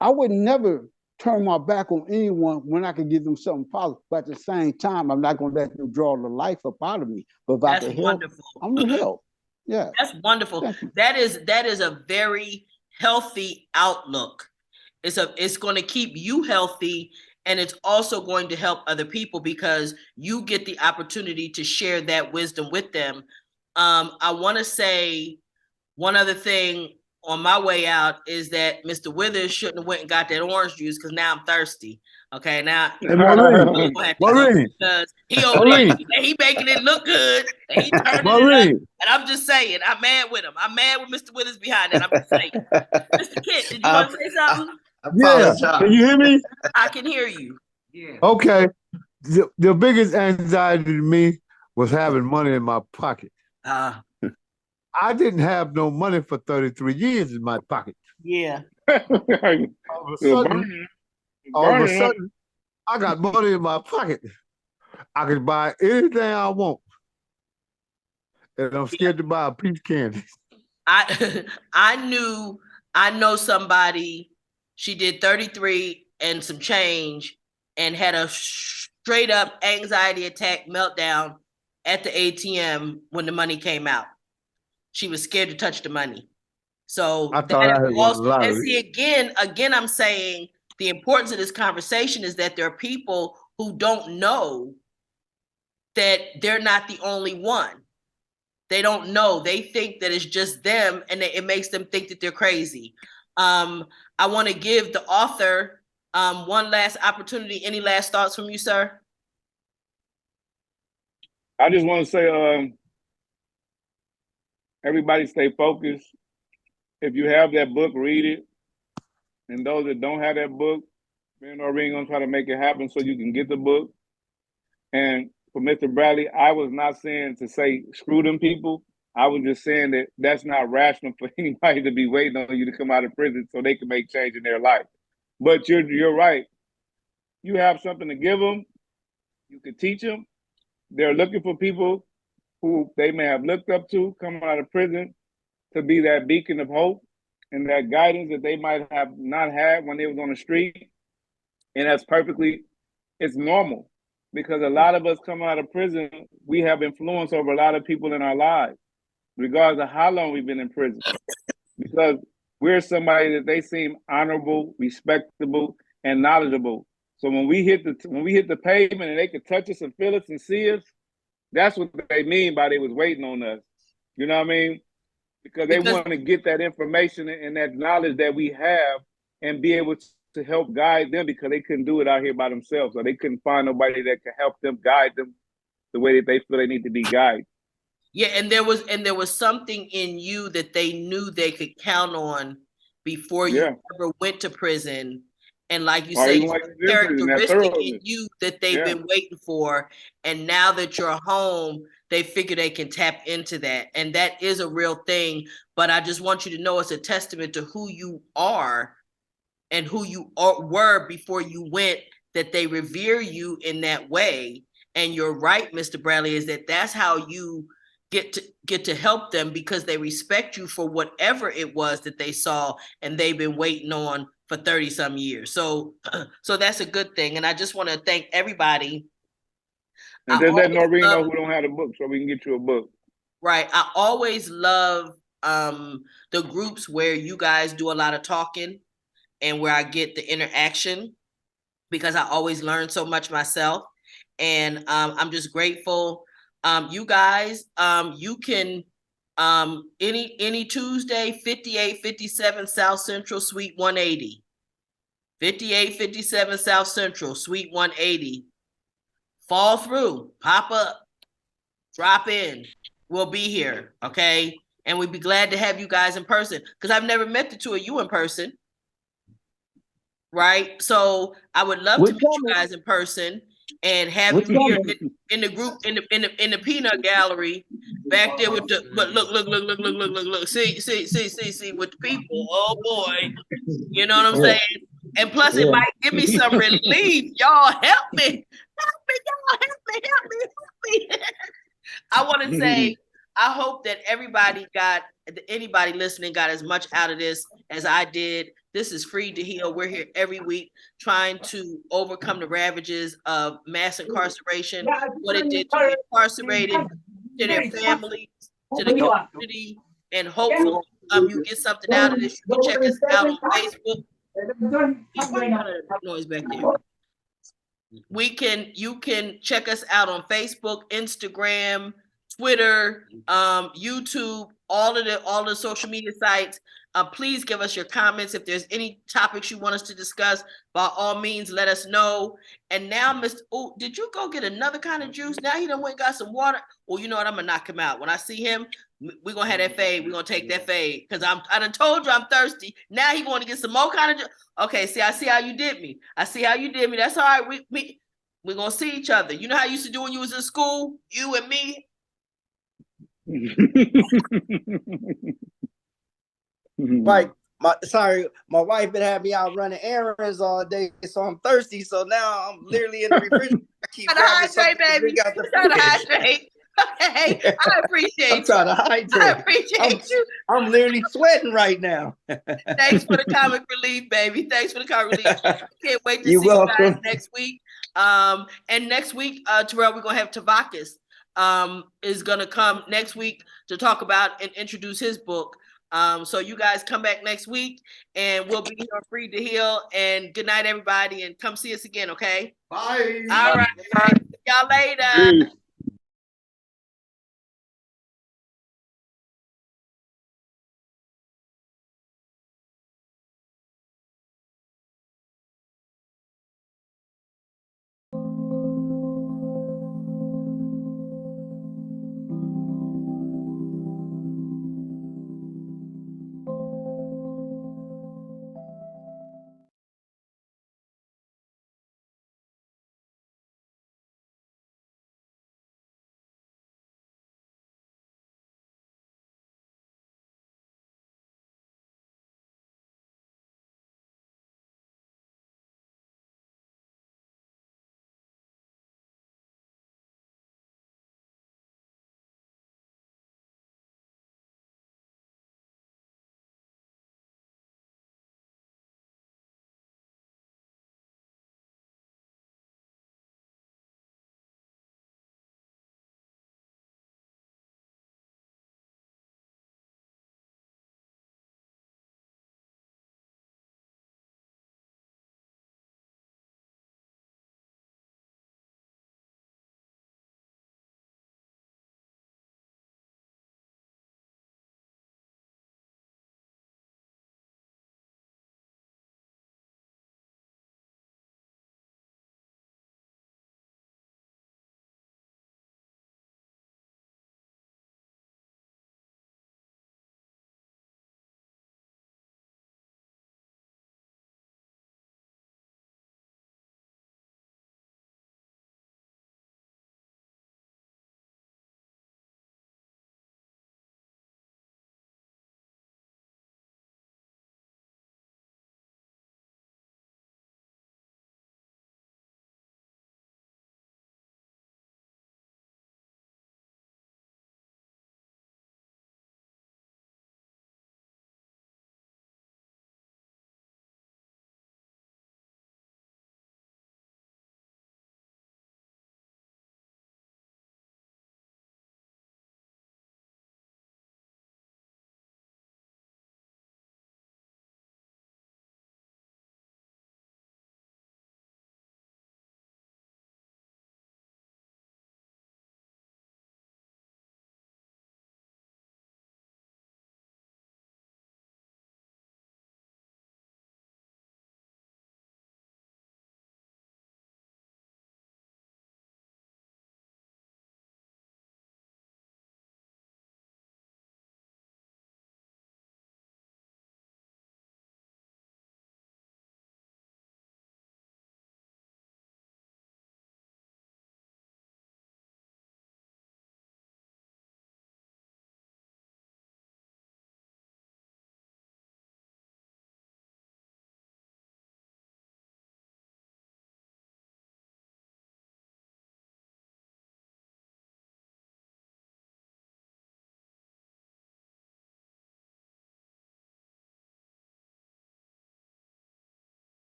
I would never turn my back on anyone when I can give them something positive. But at the same time, I'm not going to let them draw the life up out of me. But if I can help, wonderful. I'm going to help. Yeah. That's wonderful. That is a very healthy outlook. It's going to keep you healthy, and it's also going to help other people because you get the opportunity to share that wisdom with them. I want to say one other thing on my way out is that Mr. Withers shouldn't have went and got that orange juice because now I'm thirsty. Okay, now Maureen, because he over there, he making it look good and he turning it up. And I'm just saying, I'm mad with him. I'm mad with Mr. Withers behind it. I'm just saying. Mr. Kent, did you want to say something? Yeah, can you hear me? I can hear you. Yeah. Okay. The biggest anxiety to me was having money in my pocket. I didn't have no money for 33 years in my pocket. Yeah. All of a sudden, I got money in my pocket. I could buy anything I want. And I'm scared to buy a peach candy. I know somebody, she did 33 and some change and had a straight up anxiety attack meltdown at the ATM when the money came out. She was scared to touch the money. So I thought I had also, a and see again, I'm saying the importance of this conversation is that there are people who don't know that they're not the only one. They don't know. They think that it's just them, and it makes them think that they're crazy. I want to give the author one last opportunity. Any last thoughts from you, sir? I just want to say, everybody stay focused. If you have that book, read it. And those that don't have that book, me and Noreen gonna try to make it happen so you can get the book. And for Mr. Bradley, I was not saying to say screw them people. I was just saying that that's not rational for anybody to be waiting on you to come out of prison so they can make change in their life. But you're right. You have something to give them. You can teach them. They're looking for people who they may have looked up to coming out of prison to be that beacon of hope and that guidance that they might have not had when they was on the street. And that's it's normal because a lot of us coming out of prison, we have influence over a lot of people in our lives, regardless of how long we've been in prison, because we're somebody that they seem honorable, respectable, and knowledgeable. So when we hit the pavement and they could touch us and feel us and see us, That's what they mean by they was waiting on us. You know what I mean? Because they want to get that information and that knowledge that we have and be able to help guide them, because they couldn't do it out here by themselves, or they couldn't find nobody that could help them, guide them the way that they feel they need to be guided. Yeah, and there was something in you that they knew they could count on before you ever went to prison. And like you say, characteristic in you that they've been waiting for. And now that you're home, they figure they can tap into that. And that is a real thing. But I just want you to know it's a testament to who you are and who you were before you went, that they revere you in that way. And you're right, Mr. Bradley, is that's how you get to help them, because they respect you for whatever it was that they saw and they've been waiting on for 30 some years. So that's a good thing. And I just want to thank everybody. And just let Noreen know who don't have the book so we can get you a book. Right. I always love the groups where you guys do a lot of talking and where I get the interaction, because I always learn so much myself. And I'm just grateful. You guys, you can any Tuesday, 5857 South Central, Suite 180. 5857 South Central, Suite 180. Fall through, pop up, drop in. We'll be here, okay? And we'd be glad to have you guys in person, because I've never met the two of you in person, right? So I would love to meet you guys in person and have you here in the group, in the peanut gallery back there with the, but look, see with the people. Oh boy, you know what I'm saying? And plus it might give me some relief. Y'all help me. I want to say, I hope that anybody listening got as much out of this as I did. This is Free to Heal. We're here every week trying to overcome the ravages of mass incarceration, what it did to the incarcerated, to their families, to the community, and hopefully you get something out of this. You can check us out on Facebook. Noise back there. You can check us out on Facebook, Instagram, Twitter, YouTube, all the social media sites. Please give us your comments. If there's any topics you want us to discuss, by all means, let us know. And now, did you go get another kind of juice? Now he done went and got some water. Well, you know what? I'm gonna knock him out. When I see him, we're gonna have that fade. We're gonna take that fade, because I done told you I'm thirsty. Now he want to get some more kind of juice. Okay, I see how you did me. That's all right. We're gonna see each other. You know how you used to do when you was in school? You and me. Right. My wife been having me out running errands all day, so I'm thirsty. So now I'm literally in the refrigerator. I keep hydrate, baby. Trying to hydrate. Okay, I appreciate I'm trying to hydrate. I appreciate you. I'm literally sweating right now. Thanks for the comic relief, baby. Thanks for the comic relief. Can't wait to see you guys next week. And next week, Terrell, we're gonna have Tavakis is gonna come next week to talk about and introduce his book. So you guys come back next week and we'll be here Free to Heal. And good night, everybody, and come see us again, okay? Bye. All right. See y'all later.